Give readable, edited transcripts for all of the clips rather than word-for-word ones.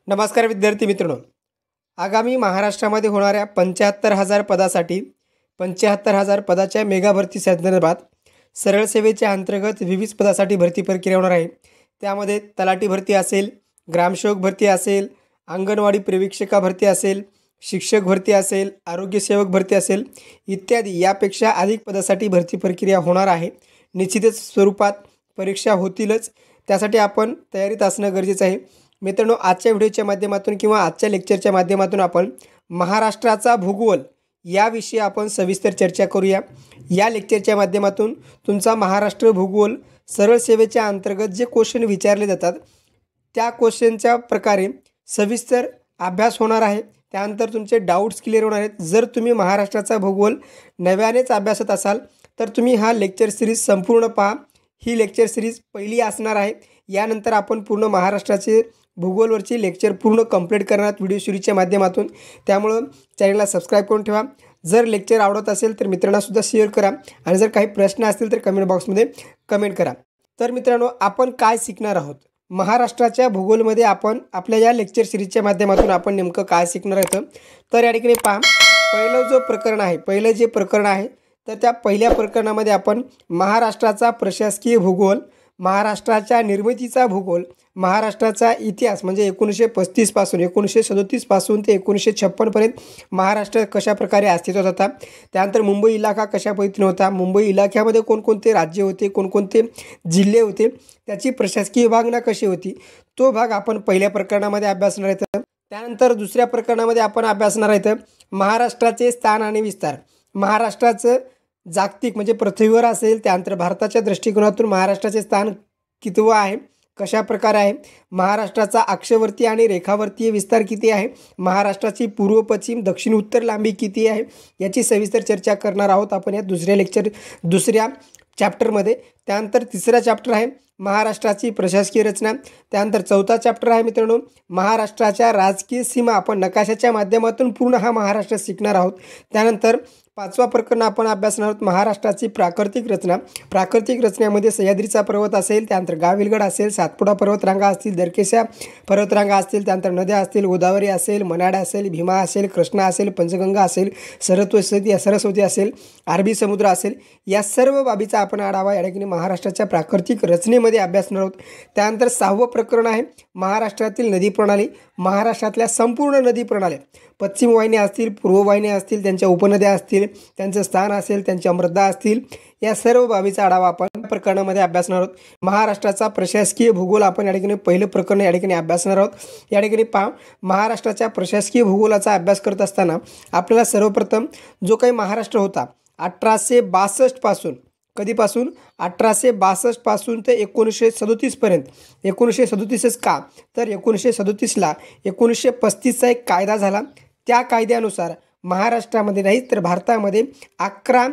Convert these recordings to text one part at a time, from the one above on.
नमस्कार विद्यार्थी मित्रांनो, आगामी महाराष्ट्रामध्ये होणाऱ्या 75,000 पदासाठी 75,000 पदाच्या मेगा भरती संदर्भात सरळ सेवेच्या अंतर्गत विविध पदासाठी भरती प्रक्रिया होणार आहे। त्यामध्ये तलाठी भरती असेल, ग्रामसेवक भरती असेल, अंगणवाडी प्रशिक्षिका भरती असेल, शिक्षक भरती असेल, आरोग्य सेवक भरती असेल इत्यादी यापेक्षा अधिक पदासाठी भरती प्रक्रिया होणार आहे। निश्चितच स्वरूपात परीक्षा होतीलच, त्यासाठी आपण तयारीत असणं गरजेचं आहे। मित्रांनो, आजच्या व्हिडिओच्या माध्यमातून किंवा आजच्या लेक्चरच्या माध्यमातून आपण महाराष्ट्राचा भूगोल याविषयी आपण सविस्तर चर्चा करूया। या लेक्चरच्या माध्यमातून तुमचा महाराष्ट्र भूगोल सरळ सेवेच्या अंतर्गत जे क्वेश्चन विचारले जातात त्या क्वेश्चनच्या प्रकारे सविस्तर अभ्यास होणार आहे। त्यानंतर तुमचे डाऊट्स क्लिअर होणार आहेत। जर तुम्ही महाराष्ट्राचा भूगोल नव्यानेच अभ्यासत असाल तर तुम्ही हा लेक्चर सिरीज संपूर्ण पहा। ही लेक्चर सिरीज पहिली असणार आहे। यानंतर आपण पूर्ण महाराष्ट्राचे भूगोलवरची लेक्चर पूर्ण कंप्लीट करणार व्हिडिओ सिरीजच्या माध्यमातून। त्यामुळे चॅनलला सबस्क्राइब करून ठेवा। जर लेक्चर आवडत असेल तर मित्रांना सुद्धा शेअर करा आणि जर काही प्रश्न असतील तर कमेंट बॉक्समध्ये कमेंट करा। तर मित्रांनो, आपण काय शिकणार आहोत महाराष्ट्राच्या भूगोलमध्ये? आपण आपल्या या लेक्चर सिरीजच्या माध्यमातून आपण नेमकं काय शिकणार आहोत तर या ठिकाणी पहा, पहिलं जे प्रकरण आहे तर त्या पहिल्या प्रकरणामध्ये आपण महाराष्ट्राचा प्रशासकीय भूगोल, महाराष्ट्राच्या निर्मितीचा भूगोल, महाराष्ट्राचा इतिहास म्हणजे 1935 पासून 1937 पासून ते 1956 पर्यंत महाराष्ट्र कशा प्रकारे अस्तित्वात होता, त्यानंतर मुंबई इलाका कशा पद्धतीने होता, मुंबई इलाख्यामध्ये कोणकोणते राज्य होते, कोणकोणते जिल्हे होते, त्याची प्रशासकीय विभागना कशी होती, तो भाग आपण पहिल्या प्रकरणामध्ये अभ्यासणार आहे। त्यानंतर दुसऱ्या प्रकरणामध्ये आपण अभ्यासणार आहे महाराष्ट्राचे स्थान आणि विस्तार। महाराष्ट्राचं जागतिक म्हणजे पृथ्वीवर असेल, त्यानंतर भारताच्या दृष्टिकोनातून महाराष्ट्राचे स्थान कितवं आहे, कशा प्रकारे आहे, महाराष्ट्राचा अक्षवर्तीय आणि रेखावर्तीय विस्तार किती आहे, महाराष्ट्राची पूर्व पश्चिम दक्षिण उत्तर लांबी किती आहे, याची सविस्तर चर्चा करणार आहोत आपण या दुसऱ्या चॅप्टरमध्ये। त्यानंतर तिसरा चॅप्टर आहे महाराष्ट्राची प्रशासकीय रचना। त्यानंतर चौथा चॅप्टर आहे मित्रांनो महाराष्ट्राच्या राजकीय सीमा। आपण नकाशाच्या माध्यमातून पूर्ण हा महाराष्ट्र शिकणार आहोत। त्यानंतर पाचवा प्रकरण आपण अभ्यासणार आहोत महाराष्ट्राची प्राकृतिक रचना। प्राकृतिक रचनेमध्ये सह्याद्रीचा पर्वत असेल, त्यानंतर गाविलगड असेल, सातपुडा पर्वतरांगा असतील, दरकेशा पर्वतरांगा असतील, त्यानंतर नद्या असतील, गोदावरी असेल, मनाडा असेल, भीमा असेल, कृष्णा असेल, पंचगंगा असेल, सरस्वती असेल, अरबी समुद्र असेल, या सर्व बाबीचा आपण आढावा या ठिकाणी महाराष्ट्राच्या प्राकृतिक रचनेमध्ये अभ्यासणार आहोत। त्यानंतर सहावं प्रकरण आहे महाराष्ट्रातील नदी प्रणाली। महाराष्ट्रातल्या संपूर्ण नदी प्रणाली, पश्चिम वाहिन्या असतील, पूर्व वाहिन्या असतील, त्यांच्या उपनद्या असतील, त्यांचं स्थान असेल, त्यांच्या मृदा असतील, या सर्व बाबीचा आढावा आपण प्रकरणामध्ये अभ्यासणार आहोत। महाराष्ट्राचा प्रशासकीय भूगोल आपण या ठिकाणी पहिलं प्रकरण या ठिकाणी अभ्यासणार आहोत। या ठिकाणी पहा, महाराष्ट्राच्या प्रशासकीय भूगोलाचा अभ्यास करत असताना आपल्याला सर्वप्रथम जो काही महाराष्ट्र होता 1862 पासून, कधीपासून 1862 पासून ते 1937 पर्यंत। 1937च का तर 1937ला 1935चा एक कायदा झाला। त्या कायद्यानुसार महाराष्ट्रामध्ये नाही तर भारतामध्ये 11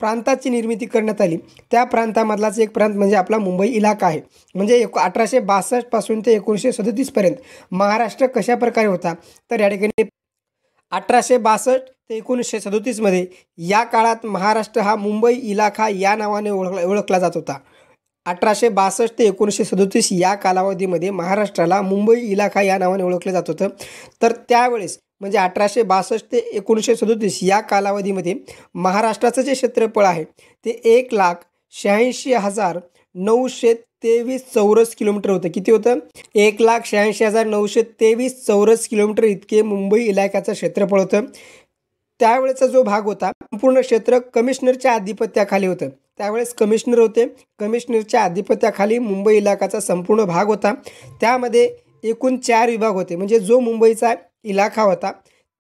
प्रांताची निर्मिती करण्यात आली। त्या प्रांतामधलाच एक प्रांत म्हणजे आपला मुंबई इलाका आहे। म्हणजे 1862 पासून ते 1937 पर्यंत महाराष्ट्र कशा प्रकारे होता तर या ठिकाणी 1862 ते 1937 मध्ये या काळात महाराष्ट्र हा मुंबई इलाखा या नावाने ओळखला जात होता। 1862 ते 1937 या कालावधीमध्ये महाराष्ट्राला मुंबई इलाखा या नावाने ओळखले जात होतं। तर त्यावेळेस म्हणजे 1862 ते 1937 या कालावधीमध्ये महाराष्ट्राचं जे क्षेत्रफळ आहे ते 1,86,923 चौरस किलोमीटर होतं। किती होतं? 1,86,923 चौरस किलोमीटर इतके मुंबई इलाक्याचं क्षेत्रफळ होतं। त्यावेळेचा जो भाग होता संपूर्ण क्षेत्र कमिशनरच्या आधिपत्याखाली होतं। त्यावेळेस कमिशनर होते, कमिशनरच्या आधिपत्याखाली मुंबई इलाकाचा संपूर्ण भाग होता। त्यामध्ये एकूण 4 विभाग होते। म्हणजे जो मुंबईचा इलाखा होता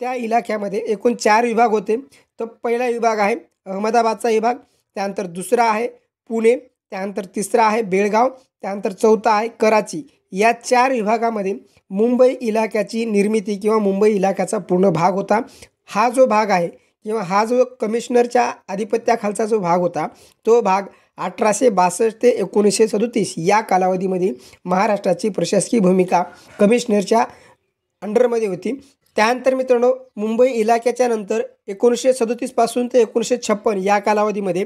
त्या इलाख्यामध्ये एकूण 4 विभाग होते। तर पहिला विभाग आहे अहमदाबादचा विभाग, त्यानंतर दुसरा आहे पुणे, त्यानंतर तिसरा आहे बेळगाव, त्यानंतर चौथा आहे कराची। या 4 विभागामध्ये मुंबई इलाक्याची निर्मिती किंवा मुंबई इलाक्याचा पूर्ण भाग होता। हा जो भाग आहे किंवा हा जो कमिशनरच्या आधिपत्याखालचा जो भाग होता तो भाग 1862 ते 1937 या कालावधीमध्ये महाराष्ट्राची प्रशासकीय भूमिका कमिशनरच्या अंडरमध्ये होती। त्यानंतर मित्रांनो मुंबई इलाक्याच्या नंतर 1937 पासून ते 1956 या कालावधीमध्ये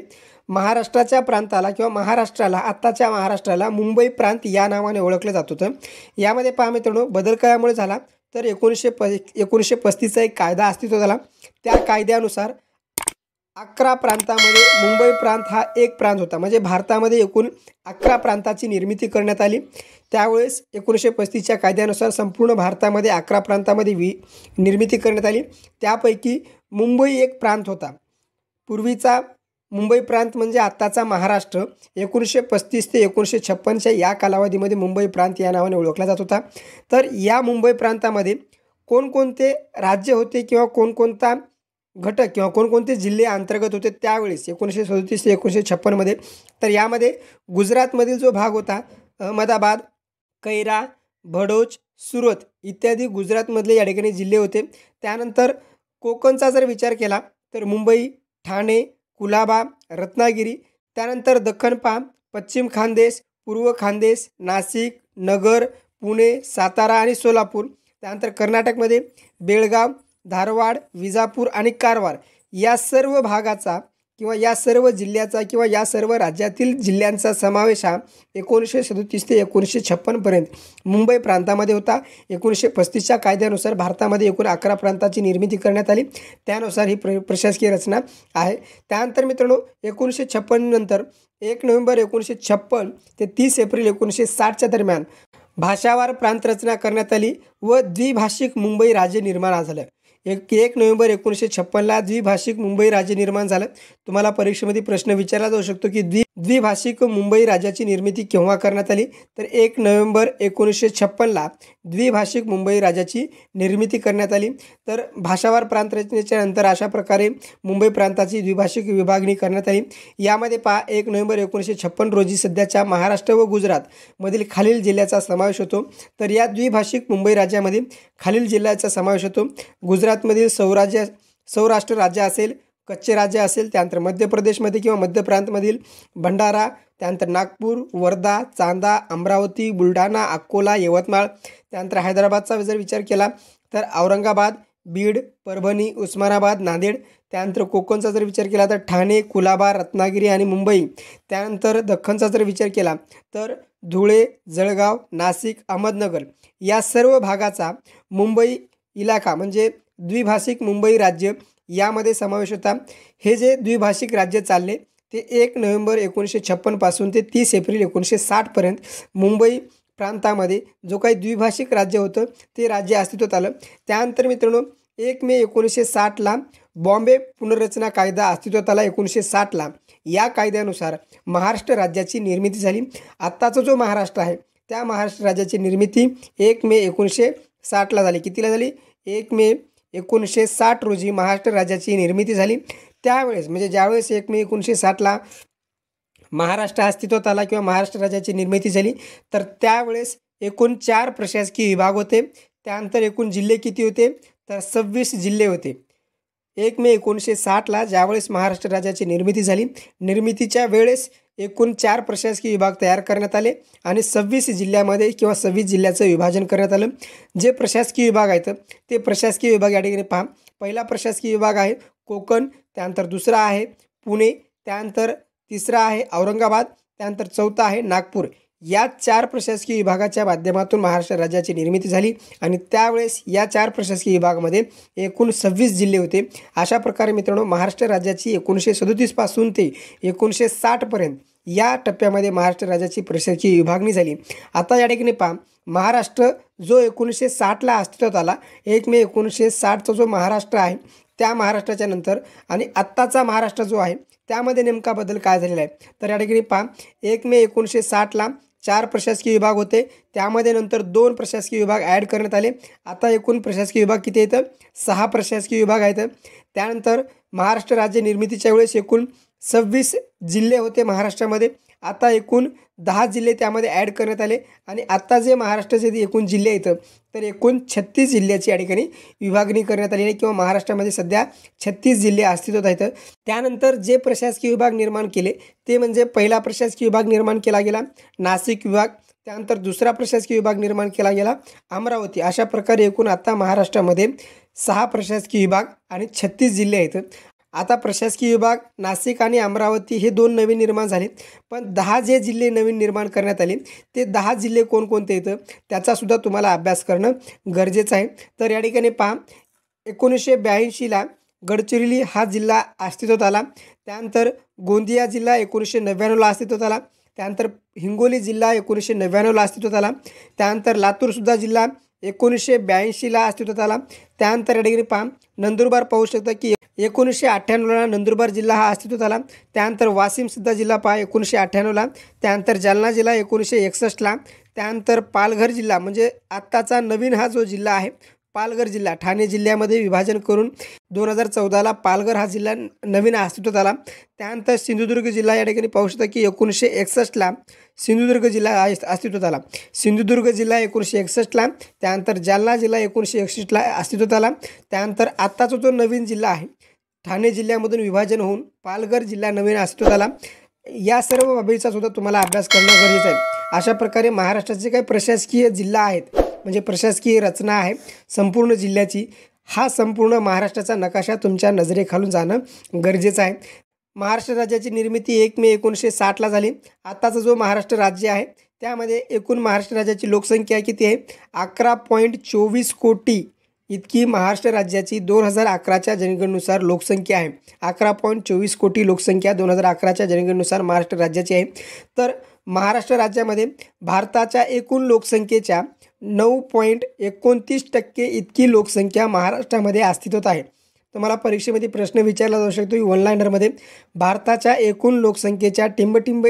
महाराष्ट्राच्या प्रांताला किंवा महाराष्ट्राला आत्ताच्या महाराष्ट्राला मुंबई प्रांत या नावाने ओळखलं जात होतं। यामध्ये पहा मित्रांनो बदल कशामुळे झाला तर 1935चा एक कायदा अस्तित्वात आला। त्या कायद्यानुसार 11 प्रांतामध्ये मुंबई प्रांत हा एक प्रांत होता। म्हणजे भारतामध्ये एकूण 11 प्रांताची निर्मिती करण्यात आली। त्यावेळेस 1935च्या कायद्यानुसार संपूर्ण भारतामध्ये 11 प्रांतामध्ये निर्मिती करण्यात आली। त्यापैकी मुंबई एक प्रांत होता। पूर्वीचा मुंबई प्रांत म्हणजे आत्ताचा महाराष्ट्र 1935 ते 1956च्या या कालावधीमध्ये मुंबई प्रांत या नावाने ओळखला जात होता। तर या मुंबई प्रांतामध्ये कोणकोणते राज्य होते किंवा कोणकोणता घटक किंवा कोणकोणते जिल्हे अंतर्गत होते त्यावेळेस 1937 ते 1956 मध्ये। तर यामध्ये गुजरातमधील जो भाग होता अहमदाबाद, कैरा, भडोच, सुरत इत्यादी गुजरातमधले या ठिकाणी जिल्हे होते। त्यानंतर कोकणचा जर विचार केला तर मुंबई, ठाणे, कुलाबा, रत्नागिरी, त्यानंतर दख्खन पहा पश्चिम खानदेश, पूर्व खानदेश, नाशिक, नगर, पुणे, सातारा आणि सोलापूर। त्यानंतर कर्नाटकमध्ये बेळगाव, धारवाड, विजापूर आणि कारवार या सर्व भागाचा किंवा या सर्व जिल्ह्याचा किंवा या सर्व राज्यातील जिल्ह्यांचा समावेश हा 1937 ते 1956 पर्यंत मुंबई प्रांतामध्ये होता। 1935च्या कायद्यानुसार भारतामध्ये एकूण 11 प्रांताची निर्मिती करण्यात आली। त्यानुसार ही प्रशासकीय रचना आहे। त्यानंतर मित्रांनो 1956 नंतर 1 नोव्हेंबर 1956 ते 30 एप्रिल 1960च्या दरम्यान भाषावार प्रांत रचना करण्यात आली व द्विभाषिक मुंबई राज्य निर्माण झालं। 1 नोव्हेंबर 1956ला द्विभाषिक मुंबई राज्य निर्माण झालं। तुम्हाला परीक्षेमध्ये प्रश्न विचारला जाऊ शकतो की द्विभाषिक मुंबई राज्याची निर्मिती केव्हा करण्यात आली तर 1 नोव्हेंबर 1956ला द्विभाषिक मुंबई राज्याची निर्मिती करण्यात आली। तर भाषावार प्रांत रचनेच्या नंतर अशा प्रकारे मुंबई प्रांताची द्विभाषिक विभागणी करण्यात आली। यामध्ये पहा 1 नोव्हेंबर 1956 रोजी सध्याच्या महाराष्ट्र व गुजरातमधील खालील जिल्ह्याचा समावेश होतो। तर या द्विभाषिक मुंबई राज्यामध्ये खालील जिल्ह्याचा समावेश होतो। गुजरातमधील सौराष्ट्र राज्य असेल, कच्चे राज्य असेल, त्यानंतर मध्य प्रदेशमध्ये किंवा मध्य प्रांतमधील भंडारा, त्यानंतर नागपूर, वर्धा, चांदा, अमरावती, बुलढाणा, अकोला, यवतमाळ, त्यानंतर हैदराबादचा जर विचार केला तर औरंगाबाद, बीड, परभणी, उस्मानाबाद, नांदेड, त्यानंतर कोकणचा जर विचार केला तर ठाणे, कुलाबा, रत्नागिरी आणि मुंबई, त्यानंतर दख्खनचा जर विचार केला तर धुळे, जळगाव, नाशिक, अहमदनगर या सर्व भागाचा मुंबई इलाका म्हणजे द्विभाषिक मुंबई राज्य यामध्ये समावेश होता। हे जे द्विभाषिक राज्य चालले ते 1 नोव्हेंबर 1956 पासून ते 30 एप्रिल 1960 पर्यंत मुंबई प्रांतामध्ये जो काही द्विभाषिक राज्य होतं ते राज्य अस्तित्वात आलं। त्यानंतर मित्रांनो 1 मे 1960ला बॉम्बे पुनर्रचना कायदा अस्तित्वात आला। 1960ला या कायद्यानुसार महाराष्ट्र राज्याची निर्मिती झाली। आत्ताचा जो महाराष्ट्र आहे त्या महाराष्ट्र राज्याची निर्मिती 1 मे 1960ला झाली। कितीला झाली? 1 मे 1960 रोजी महाराष्ट्र राज्याची निर्मिती झाली। त्यावेळेस म्हणजे ज्यावेळेस 1 मे 1960ला महाराष्ट्र अस्तित्वात आला किंवा महाराष्ट्र राज्याची निर्मिती झाली तर त्यावेळेस एकूण 4 प्रशासकीय विभाग होते। त्यानंतर एकूण जिल्हे किती होते तर 26 जिल्हे होते। 1 मे 1960ला ज्यावेळेस महाराष्ट्र राज्याची निर्मिती झाली, निर्मितीच्या वेळेस एकूण 4 प्रशासकीय विभाग तयार करण्यात आले आणि 26 जिल्ह्यामध्ये किंवा 26 जिल्ह्याचं विभाजन करण्यात आलं। जे प्रशासकीय विभाग आहेत ते प्रशासकीय विभाग या ठिकाणी पहा। पहिला प्रशासकीय विभाग आहे कोकण, त्यानंतर दुसरा आहे पुणे, त्यानंतर तिसरा आहे औरंगाबाद, त्यानंतर चौथा आहे नागपूर। या 4 प्रशासकीय विभागाच्या माध्यमातून महाराष्ट्र राज्याची निर्मिती झाली आणि त्यावेळेस या 4 प्रशासकीय विभागामध्ये एकूण 26 जिल्हे होते। अशा प्रकारे मित्रांनो महाराष्ट्र राज्याची 1937 पासून ते 1960 पर्यंत या टप्प्यामध्ये महाराष्ट्र राज्याची प्रशासकीय विभागणी झाली। आता या ठिकाणी पहा महाराष्ट्र जो 1960ला अस्तित्वात आला, 1 मे 1960चा जो महाराष्ट्र आहे त्या महाराष्ट्राच्या नंतर आणि आत्ताचा महाराष्ट्र जो आहे त्यामध्ये नेमका बदल काय झालेला आहे तर या ठिकाणी पहा 1 मे 1960ला 4 प्रशासकीय विभाग होते, त्यामध्ये नंतर 2 प्रशासकीय विभाग ॲड करण्यात आले। आता एकूण प्रशासकीय विभाग किती आहेत? 6 प्रशासकीय विभाग आहेत। त्यानंतर महाराष्ट्र राज्य निर्मितीच्या वेळेस एकूण 26 जिल्हे होते महाराष्ट्रामध्ये, आता एकूण 10 जिल्हे त्यामध्ये ॲड करण्यात आले आणि आता जे महाराष्ट्राचे एकूण जिल्हे आहेत तर एकूण 36 जिल्ह्याची या ठिकाणी विभागणी करण्यात आली आहे किंवा महाराष्ट्रामध्ये सध्या 36 जिल्हे अस्तित्वात आहेत। त्यानंतर जे प्रशासकीय विभाग निर्माण केले ते म्हणजे पहिला प्रशासकीय विभाग निर्माण केला गेला नाशिक विभाग, त्यानंतर दुसरा प्रशासकीय विभाग निर्माण केला गेला अमरावती. अशा प्रकारे एकूण आता महाराष्ट्रामध्ये 6 प्रशासकीय विभाग आणि 36 जिल्हे आहेत. आता प्रशासकीय विभाग नाशिक आणि अमरावती हे 2 नवीन निर्माण झाले, पण 10 जे जिल्हे नवीन निर्माण करण्यात आले ते 10 जिल्हे कोणकोणते आहेत त्याचासुद्धा तुम्हाला अभ्यास करणं गरजेचं आहे. तर या ठिकाणी पहा, 1982ला गडचिरोली हा जिल्हा अस्तित्वात आला. त्यानंतर गोंदिया जिल्हा 1999ला अस्तित्वात आला. त्यानंतर हिंगोली जिल्हा 1999ला अस्तित्वात आला. त्यानंतर लातूरसुद्धा जिल्हा 1982ला अस्तित्वात आला. त्यानंतर या ठिकाणी पहा, नंदुरबार पाहू शकता की 1998ला नंदुरबार जिल्हा हा अस्तित्वात आला. त्यानंतर वाशिमसुद्धा जिल्हा पहा 1998ला. त्यानंतर जालना जिल्हा 1961ला. त्यानंतर पालघर जिल्हा म्हणजे आत्ताचा नवीन हा जो जिल्हा आहे पालघर जिल्हा, ठाणे जिल्ह्यामध्ये विभाजन करून 2014ला पालघर हा जिल्हा नवीन अस्तित्वात आला. त्यानंतर सिंधुदुर्ग जिल्हा या ठिकाणी पाहू शकता की 1961ला सिंधुदुर्ग जिल्हा अस्तित्वात आला. सिंधुदुर्ग जिल्हा 1961ला. त्यानंतर जालना जिल्हा 1961ला अस्तित्वात आला. त्यानंतर आत्ताचा जो नवीन जिल्हा आहे ठाणे जिल्ह्यामधून विभाजन होऊन पालघर जिल्हा नवीन अस्तित्वात आला. या सर्व बाबीचा सुद्धा तुम्हाला अभ्यास करणं गरजेचं आहे. अशा प्रकारे महाराष्ट्राचे काही प्रशासकीय जिल्हा आहेत म्हणजे प्रशासकीय रचना आहे संपूर्ण जिल्ह्याची, हा संपूर्ण महाराष्ट्राचा नकाशा तुमच्या नजरेखालून जाणं गरजेचं आहे. महाराष्ट्र राज्याची निर्मिती 1 मे 1960ला झाली. आत्ताचा जो महाराष्ट्र राज्य आहे त्यामध्ये एकूण महाराष्ट्र राज्याची लोकसंख्या किती आहे? 11.24 कोटी इतकी महाराष्ट्र राज्याची 2011च्या जनगणनेनुसार लोकसंख्या आहे. 11.24 कोटी लोकसंख्या 2011च्या जनगणनेनुसार महाराष्ट्र राज्याची आहे. तर महाराष्ट्र राज्यामध्ये भारताच्या एकूण लोकसंख्येच्या 9.29% इतकी लोकसंख्या महाराष्ट्रामध्ये अस्तित्वात आहे. तुम्हाला परीक्षेमध्ये प्रश्न विचारला जाऊ शकतो की 1 लाइनरमध्ये भारताच्या एकूण लोकसंख्येच्या टिंबटिंब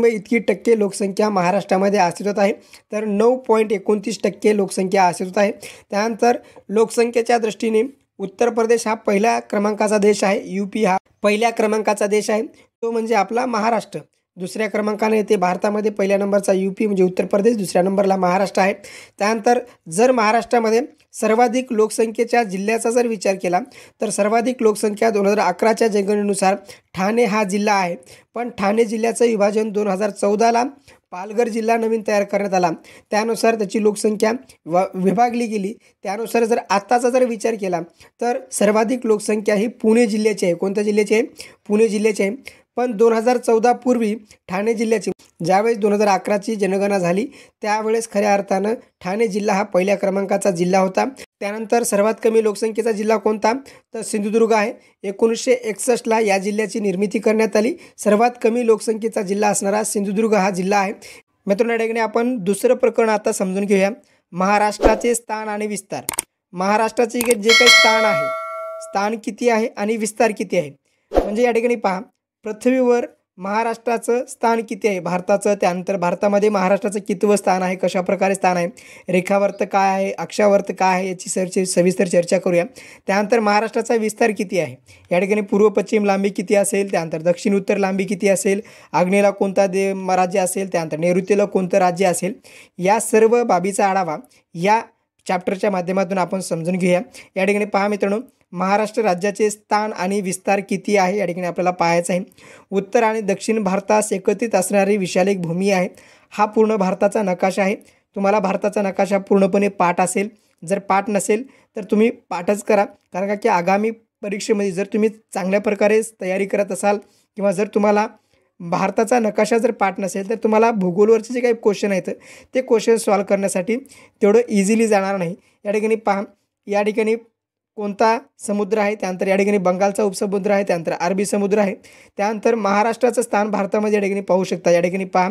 इतकी टक्के लोकसंख्या महाराष्ट्रामध्ये अस्तित्वात आहे. तर 9.29% लोकसंख्या अस्तित्वात आहे. त्यानंतर लोकसंख्येच्या दृष्टीने उत्तर प्रदेश हा पहिल्या क्रमांकाचा देश आहे. UP हा पहिल्या क्रमांकाचा देश आहे, तो म्हणजे आपला महाराष्ट्र. दुसऱ्या क्रमांकाने येते भारतामध्ये पहिल्या नंबरचा UP म्हणजे उत्तर प्रदेश, दुसऱ्या नंबरला महाराष्ट्र आहे. त्यानंतर जर महाराष्ट्रामध्ये सर्वाधिक लोकसंख्येच्या जिल्ह्याचा जर विचार केला तर सर्वाधिक लोकसंख्या 2011च्या जनगणनेनुसार ठाणे हा जिल्हा आहे. पण ठाणे जिल्ह्याचं विभाजन 2014ला पालघर जिल्हा नवीन तयार करण्यात आला, त्यानुसार त्याची लोकसंख्या विभागली गेली. त्यानुसार जर आत्ताचा जर विचार केला तर सर्वाधिक लोकसंख्या ही पुणे जिल्ह्याची आहे. कोणत्या जिल्ह्याची आहे? पुणे जिल्ह्याची आहे. पण 2014 पूर्वी ठाणे जिल्ह्याची ज्यावेळेस 2011ची जनगणना झाली त्यावेळेस खऱ्या अर्थानं ठाणे जिल्हा हा पहिल्या क्रमांकाचा जिल्हा होता. त्यानंतर सर्वात कमी लोकसंख्येचा जिल्हा कोणता? तर सिंधुदुर्ग आहे. 1961ला या जिल्ह्याची निर्मिती करण्यात आली. सर्वात कमी लोकसंख्येचा जिल्हा असणारा सिंधुदुर्ग हा जिल्हा आहे. मित्रांनो, या ठिकाणी आपण दुसरं प्रकरण आता समजून घेऊया, महाराष्ट्राचे स्थान आणि विस्तार. महाराष्ट्राचे जे काही स्थान आहे, स्थान किती आहे आणि विस्तार किती आहे. म्हणजे या ठिकाणी पहा, पृथ्वीवर महाराष्ट्राचं स्थान किती आहे भारताचं, त्यानंतर भारतामध्ये महाराष्ट्राचं कितवं स्थान आहे, कशा प्रकारे स्थान आहे, रेखावर्त काय आहे, अक्षावर्त काय आहे, याची सविस्तर चर्चा करूया. त्यानंतर महाराष्ट्राचा विस्तार किती आहे, या ठिकाणी पूर्व पश्चिम लांबी किती असेल, त्यानंतर दक्षिण उत्तर लांबी किती असेल, आग्नेयेला कोणता राज्य असेल, त्यानंतर नैऋत्येला कोणतं राज्य असेल, या सर्व बाबीचा आढावा या चॅप्टरच्या माध्यमातून आपण समजून घेऊया. या ठिकाणी पहा मित्रांनो, महाराष्ट्र राज्याचे स्थान आणि विस्तार किती आहे या ठिकाणी आपल्याला पाहायचं आहे. उत्तर आणि दक्षिण भारतास एकत्रित असणारी विशाल एक भूमी आहे. हा पूर्ण भारताचा नकाशा आहे. तुम्हाला भारताचा नकाशा पूर्णपणे पाठ असेल, जर पाठ नसेल तर तुम्ही पाठच करा, कारण की आगामी परीक्षेमध्ये जर तुम्ही चांगल्या प्रकारे तयारी करत असाल किंवा जर तुम्हाला भारताचा नकाशा जर पाठ नसेल तर तुम्हाला भूगोलवरचे जे काही क्वेश्चन आहेत ते क्वेश्चन सॉल्व करण्यासाठी तेवढं इझिली जाणार नाही. या ठिकाणी पहा, या ठिकाणी कोणता समुद्र आहे, त्यानंतर या ठिकाणी बंगालचा उपसमुद्र आहे, त्यानंतर अरबी समुद्र आहे. त्यानंतर महाराष्ट्राचं स्थान भारतामध्ये या ठिकाणी पाहू शकता. या ठिकाणी पहा,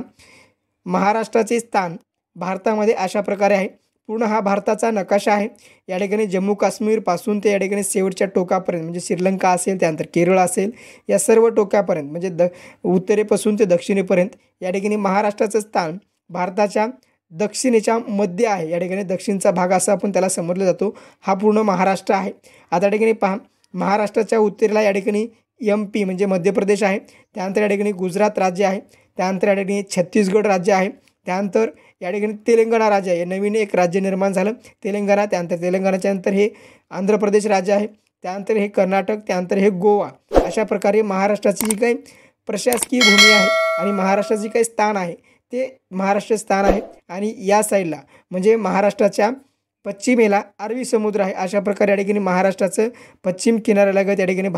महाराष्ट्राचे स्थान भारतामध्ये अशा प्रकारे आहे. पूर्ण हा भारताचा नकाशा आहे. या ठिकाणी जम्मू काश्मीरपासून ते या ठिकाणी शेवटच्या टोकापर्यंत म्हणजे श्रीलंका असेल, त्यानंतर केरळ असेल, या सर्व टोकापर्यंत म्हणजे उत्तरेपासून ते दक्षिणेपर्यंत या ठिकाणी महाराष्ट्राचं स्थान भारताच्या दक्षिणेच्या मध्ये आहे. या ठिकाणी दक्षिणचा भाग असा आपण त्याला समजला जातो. हा पूर्ण महाराष्ट्र आहे. आता या ठिकाणी पहा, महाराष्ट्राच्या उत्तरेला या ठिकाणी MP म्हणजे मध्य प्रदेश आहे. त्यानंतर या ठिकाणी गुजरात राज्य आहे. त्यानंतर या ठिकाणी छत्तीसगड राज्य आहे. त्यानंतर या ठिकाणी तेलंगणा राज्य आहे. नवीन एक राज्य निर्माण झालं तेलंगणा. त्यानंतर तेलंगणाच्या नंतर हे आंध्र प्रदेश राज्य आहे. त्यानंतर हे कर्नाटक, त्यानंतर हे गोवा. अशा प्रकारे महाराष्ट्राची जी काही प्रशासकीय भूमी आहे आणि महाराष्ट्राची काही स्थान आहे ते महाराष्ट्र स्थान आहे आणि या साईडला म्हणजे महाराष्ट्राच्या पश्चिमेला अरबी समुद्र आहे. अशा प्रकारे या ठिकाणी महाराष्ट्राचं पश्चिम किनाऱ्यालगत या ठिकाणी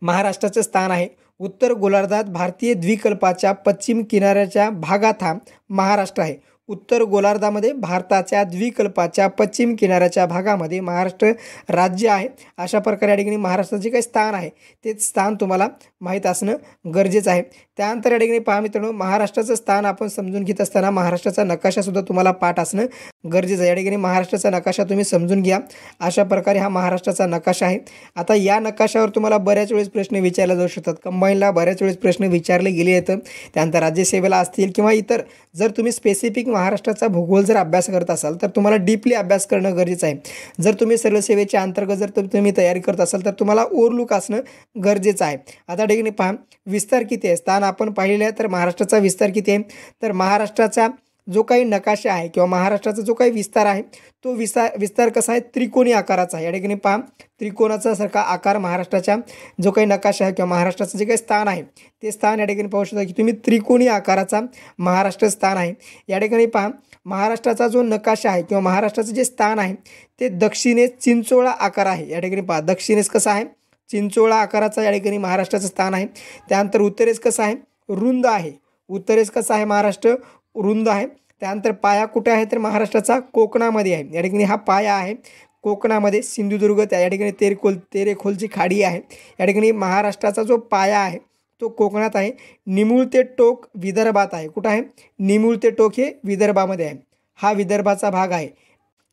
महाराष्ट्राचं स्थान आहे. उत्तर गोलार्धात भारतीय द्वीपकल्पाच्या पश्चिम किनाऱ्याच्या भागात हा महाराष्ट्र आहे. उत्तर गोलार्धामध्ये भारताच्या द्वीपकल्पाच्या पश्चिम किनाऱ्याच्या भागामध्ये महाराष्ट्र राज्य आहे. अशा प्रकारे या ठिकाणी महाराष्ट्राचे काही स्थान आहे ते स्थान तुम्हाला माहीत असणं गरजेचं आहे. त्यानंतर या ठिकाणी पहा मित्रांनो, महाराष्ट्राचं स्थान आपण समजून घेत असताना महाराष्ट्राचा नकाशासुद्धा तुम्हाला पाठ असणं गरजेचं आहे. या ठिकाणी महाराष्ट्राचा नकाशा तुम्ही समजून घ्या. अशा प्रकारे हा महाराष्ट्राचा नकाशा आहे. आता या नकाशावर तुम्हाला बऱ्याच वेळेस प्रश्न विचारले जाऊ शकतात. कंबाईनला बऱ्याच वेळेस प्रश्न विचारले गेले आहेत. त्यानंतर राज्यसेवेला असतील किंवा इतर जर तुम्ही स्पेसिफिक महाराष्ट्राचा भूगोल जर अभ्यास करत असाल तर तुम्हाला डीपली अभ्यास करणं गरजेचं आहे. जर तुम्ही सर्व सेवेच्या अंतर्गत जर तुम्ही तयारी करत असाल तर तुम्हाला ओव्हरलुक असणं गरजेचं आहे. आता ठिकाणी पहा विस्तार किती आहे, स्थान आपण पाहिलेलं आहे. तर महाराष्ट्राचा विस्तार किती आहे, तर महाराष्ट्राचा जो काही नकाशा आहे किंवा महाराष्ट्राचा जो काही विस्तार आहे तो विस्तार कसा आहे, त्रिकोणी आकाराचा आहे. या ठिकाणी पहा त्रिकोणाचा सारखा आकार महाराष्ट्राच्या जो काही नकाशा आहे किंवा महाराष्ट्राचं जे काही स्थान आहे ते स्थान या ठिकाणी पाहू शकता की तुम्ही त्रिकोणी आकाराचा महाराष्ट्र स्थान आहे. या ठिकाणी पहा महाराष्ट्राचा जो नकाशा आहे किंवा महाराष्ट्राचं जे स्थान आहे ते दक्षिणेस चिंचोळा आकार आहे. या ठिकाणी पहा दक्षिणेस कसं आहे, चिंचोळा आकाराचा या ठिकाणी महाराष्ट्राचं स्थान आहे. त्यानंतर उत्तरेस कसं आहे, रुंद आहे. उत्तरेस कसं आहे महाराष्ट्र, रुंद आहे. त्यानंतर पाया कुठे आहे तर महाराष्ट्राचा कोकणामध्ये आहे. या ठिकाणी हा पाया आहे कोकणामध्ये, सिंधुदुर्ग या ठिकाणी तेरेखोलची खाडी आहे. या ठिकाणी महाराष्ट्राचा जो पाया आहे तो कोकणात आहे. निमुळ ते टोक विदर्भात आहे. कुठं आहे, निमुळ ते टोक हे विदर्भामध्ये आहे. हा विदर्भाचा भाग आहे.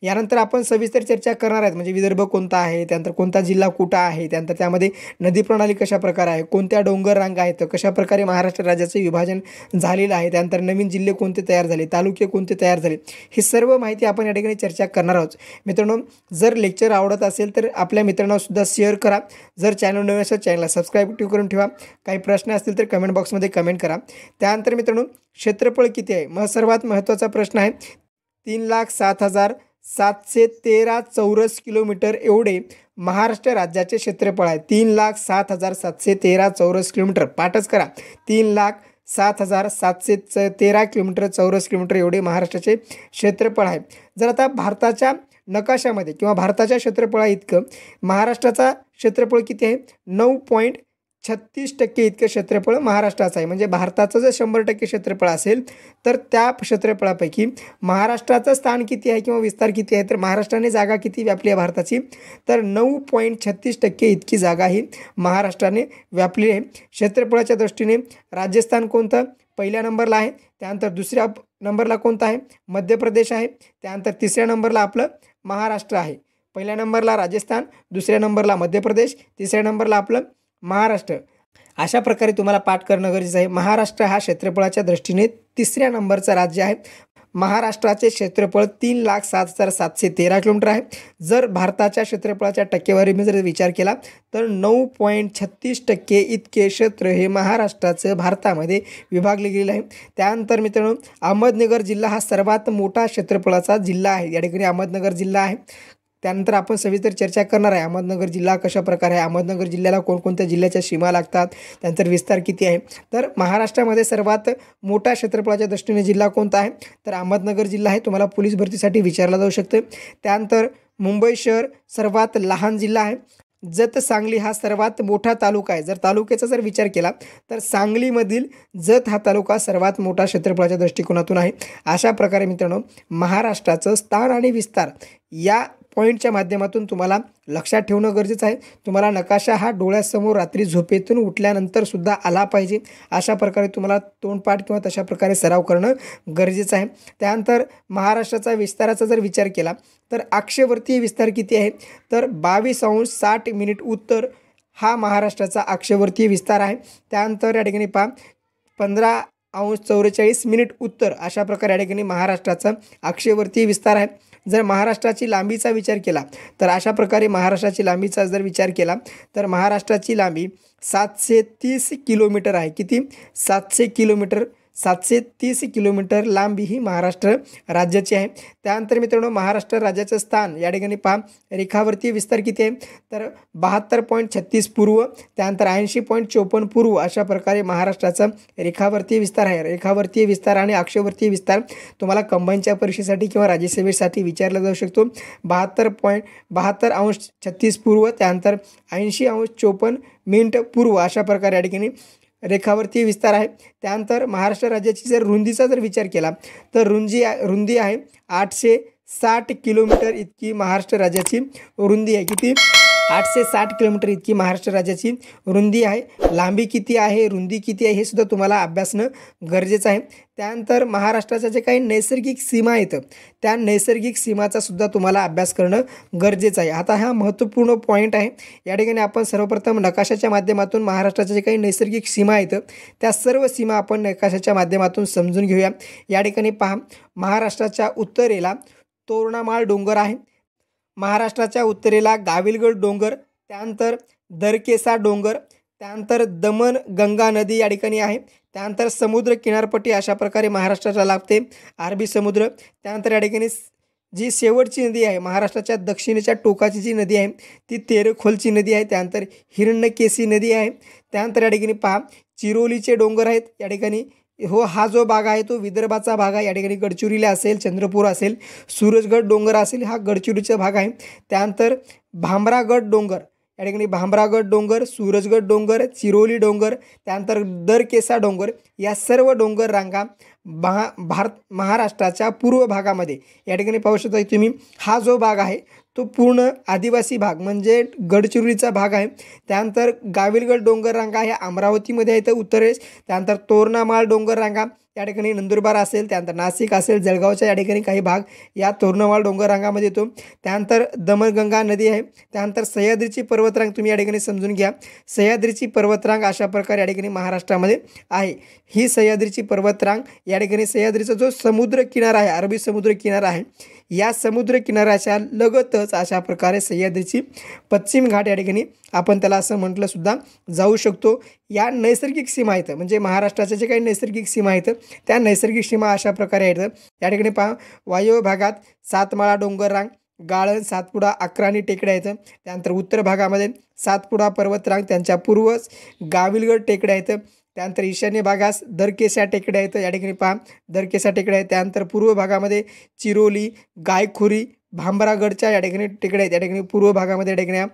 यानंतर आपण सविस्तर चर्चा करणार आहेत म्हणजे विदर्भ कोणता आहे, त्यानंतर कोणता जिल्हा कुठं आहे, त्यानंतर त्यामध्ये नदी प्रणाली कशा प्रकारे आहे, कोणत्या डोंगर रांगा आहेत, कशा प्रकारे महाराष्ट्र राज्याचे विभाजन झालेलं आहे, त्यानंतर नवीन जिल्हे कोणते तयार झाले, तालुके कोणते तयार झाले, हे सर्व माहिती आपण या ठिकाणी चर्चा करणार आहोत. मित्रांनो जर लेक्चर आवडत असेल तर आपल्या मित्रांना सुद्धा शेअर करा. जर चॅनल नवीन असेल चॅनलला सबस्क्राईब करून ठेवा. काही प्रश्न असतील तर कमेंट बॉक्समध्ये कमेंट करा. त्यानंतर मित्रांनो क्षेत्रफळ किती आहे, सर्वात महत्त्वाचा प्रश्न आहे. 3,07,713 चौरस किलोमीटर एवढे महाराष्ट्र राज्याचे क्षेत्रफळ आहे. 3,07,713 चौरस किलोमीटर. पाठच करा, 3,07,713 किलोमीटर चौरस किलोमीटर एवढे महाराष्ट्राचे क्षेत्रफळ आहे. जर आता भारताच्या नकाशामध्ये किंवा भारताच्या क्षेत्रफळा इतकं महाराष्ट्राचा क्षेत्रफळ किती आहे, 9.36% इतकं क्षेत्रफळ महाराष्ट्राचं आहे. म्हणजे भारताचं जर 100% क्षेत्रफळ असेल तर त्या क्षेत्रफळापैकी महाराष्ट्राचं स्थान किती आहे किंवा विस्तार किती आहे, तर महाराष्ट्राने जागा किती व्यापली आहे भारताची, तर 9.36% इतकी जागा ही महाराष्ट्राने व्यापली आहे. क्षेत्रफळाच्या दृष्टीने राजस्थान कोणतं पहिल्या नंबरला आहे, त्यानंतर दुसऱ्या नंबरला कोणतं आहे, मध्य प्रदेश आहे, त्यानंतर तिसऱ्या नंबरला आपलं महाराष्ट्र आहे. पहिल्या नंबरला राजस्थान, दुसऱ्या नंबरला मध्य प्रदेश, तिसऱ्या नंबरला आपलं महाराष्ट्र. अशा प्रकारे तुम्हाला पाठ करणं गरजेचं आहे. महाराष्ट्र हा क्षेत्रफळाच्या दृष्टीने तिसऱ्या नंबरचं राज्य आहे. महाराष्ट्राचे क्षेत्रफळ 3,07,713 किलोमीटर आहे. जर भारताच्या क्षेत्रफळाच्या टक्केवारीने जर विचार केला तर 9.36% इतके क्षेत्र हे महाराष्ट्राचं भारतामध्ये विभागले गेलेलं आहे. त्यानंतर मित्रांनो अहमदनगर जिल्हा हा सर्वात मोठा क्षेत्रफळाचा जिल्हा आहे. या ठिकाणी अहमदनगर जिल्हा आहे. त्यानंतर आपण सविस्तर चर्चा करणार आहे अहमदनगर जिल्हा कशा प्रकारे आहे, अहमदनगर जिल्ह्याला कोणकोणत्या जिल्ह्याच्या सीमा लागतात, त्यानंतर विस्तार किती आहे. तर महाराष्ट्रामध्ये सर्वात मोठा क्षेत्रफळाच्या दृष्टीने जिल्हा कोणता आहे, तर अहमदनगर जिल्हा आहे. तुम्हाला पोलीस भरतीसाठी विचारला जाऊ शकते. त्यानंतर मुंबई शहर सर्वात लहान जिल्हा आहे. जत सांगली हा सर्वात मोठा तालुका आहे. जर तालुक्याचा जर विचार केला तर सांगलीमधील जत हा तालुका सर्वात मोठा क्षेत्रफळाच्या दृष्टिकोनातून आहे. अशा प्रकारे मित्रांनो महाराष्ट्राचं स्थान आणि विस्तार या पॉईंटच्या माध्यमातून तुम्हाला लक्षात ठेवणं गरजेचं आहे. तुम्हाला नकाशा हा डोळ्यासमोर रात्री झोपेतून उठल्यानंतर सुद्धा आला पाहिजे. अशा प्रकारे तुम्हाला तोंडपाठ किंवा तशा प्रकारे सराव करणं गरजेचं आहे. त्यानंतर महाराष्ट्राचा विस्ताराचा जर विचार केला तर अक्षवर्तीय विस्तार किती आहे, तर 22°60' उत्तर हा महाराष्ट्राचा अक्षवर्तीय विस्तार आहे. त्यानंतर या ठिकाणी पहा 15°44' उत्तर अशा प्रकारे या ठिकाणी महाराष्ट्राचा अक्षवर्तीय विस्तार आहे. जर महाराष्ट्राची लांबीचा विचार केला तर अशा प्रकारे महाराष्ट्राची लांबीचा जर विचार केला तर महाराष्ट्राची लांबी 730 किलोमीटर आहे. किती, 700 किलोमीटर 730 किलोमीटर लांब ही महाराष्ट्र राज्याची आहे। त्यानंतर मित्रांनो महाराष्ट्र राज्याचं स्थान या ठिकाणी पहा रेखावरती विस्तार किती आहे तर 72.36 पूर्व, त्यानंतर 80.54 पूर्व अशा प्रकारे महाराष्ट्राचा रेखावरती विस्तार आहे। रेखावरती विस्तार आणि अक्षवर्तीय विस्तार तुम्हाला कंबाईनच्या परीक्षेसाठी किंवा राज्यसेवेसाठी विचारला जाऊ शकतो। 72.36 पूर्व, त्यानंतर 80.54 पूर्व अशा प्रकारे या ठिकाणी रेखावरती विस्तार आहे। त्यानंतर महाराष्ट्र राज्याची जर रुंदीचा जर विचार केला तर रुंदी आहे 860 किलोमीटर इतकी महाराष्ट्र राज्याची रुंदी आहे। किती? 860 किलोमीटर इतकी महाराष्ट्र राज्याची रुंदी आहे। लांबी किती आहे, रुंदी किती आहे हे सुद्धा तुम्हाला अभ्यासणं गरजेचं आहे। त्यानंतर महाराष्ट्राच्या जे काही नैसर्गिक सीमा आहेत त्या नैसर्गिक सीमाचा सुद्धा तुम्हाला अभ्यास करणं गरजेचं आहे। आता हा महत्त्वपूर्ण पॉईंट आहे। या ठिकाणी आपण सर्वप्रथम नकाशाच्या माध्यमातून महाराष्ट्राच्या जे काही नैसर्गिक सीमा आहेत त्या सर्व सीमा आपण नकाशाच्या माध्यमातून समजून घेऊया। या ठिकाणी पहा महाराष्ट्राच्या उत्तरेला तोरणामाळ डोंगर आहे, महाराष्ट्राच्या उत्तरेला गाविलगड डोंगर, त्यानंतर दरकेसा डोंगर, त्यानंतर दमन गंगा नदी या ठिकाणी आहे, त्यानंतर समुद्र किनारपट्टी अशा प्रकारे महाराष्ट्राला लाभते अरबी समुद्र। त्यानंतर या ठिकाणी जी शेवटची नदी आहे महाराष्ट्राच्या दक्षिणेच्या टोकाची जी नदी आहे ती तेरेखोलची नदी आहे, त्यानंतर हिरण्यकेशी नदी आहे। त्यानंतर या ठिकाणी पहा चिरोलीचे डोंगर आहेत। या ठिकाणी हा जो भाग आहे तो विदर्भाचा भाग आहे। या ठिकाणी गडचिरोली असेल, चंद्रपूर असेल, सूरजगड डोंगर असेल हा गडचिरोलीचा भाग आहे। त्यानंतर भामरागड डोंगर, या ठिकाणी भामरागड डोंगर, सूरजगड डोंगर, चिरोली डोंगर, त्यानंतर दरकेसा डोंगर या सर्व डोंगर रांगा महाराष्ट्राच्या पूर्व भागामध्ये या ठिकाणी पाहू शकता तुम्ही। हा जो भाग आहे तो पूर्ण आदिवासी भाग म्हणजे गडचिरोलीचा भाग आहे। त्यानंतर गाविलगड डोंगर रांगा हे अमरावतीमध्ये आहे तर उत्तरेस, त्यानंतर तोरणामाळ डोंगर रांगा या ठिकाणी नंदुरबार असेल, त्यानंतर नाशिक असेल, जळगावच्या या ठिकाणी काही भाग या तोरणामाळ डोंगर रांगामध्ये येतो। त्यानंतर दमनगंगा नदी आहे। त्यानंतर सह्याद्रीची पर्वतरांग तुम्ही या ठिकाणी समजून घ्या। सह्याद्रीची पर्वतरांग अशा प्रकारे या ठिकाणी महाराष्ट्रामध्ये आहे। ही सह्याद्रीची पर्वतरांग या ठिकाणी सह्याद्रीचा जो समुद्र किनारा आहे अरबी समुद्र किनारा आहे या समुद्र किनाऱ्याच्या लगतच अशा प्रकारे सह्याद्रीची पश्चिम घाट या ठिकाणी आपण त्याला असं म्हटलं सुद्धा जाऊ शकतो। या नैसर्गिक सीमा आहेत म्हणजे महाराष्ट्राच्या जे काही नैसर्गिक सीमा आहेत त्या नैसर्गिक सीमा अशा प्रकारे आहेत। या ठिकाणी पहा वायव्य भागात सातमाळा डोंगर रांग, गाळण, सातपुडा, अक्राणी टेकड्या आहेत। त्यानंतर उत्तर भागामध्ये सातपुडा पर्वतरांग, त्यांच्या पूर्वच गाविलगड टेकड्या आहेत। त्यानंतर ईशान्य भागास दरकेसा टेकड्या आहेत। या ठिकाणी पहा दरकेसा टेकड्या आहेत। त्यानंतर पूर्व भागामध्ये चिरोली, गायखुरी, भामरागडच्या या ठिकाणी टेकड्या आहेत। या ठिकाणी पूर्व भागामध्ये टेकड्या।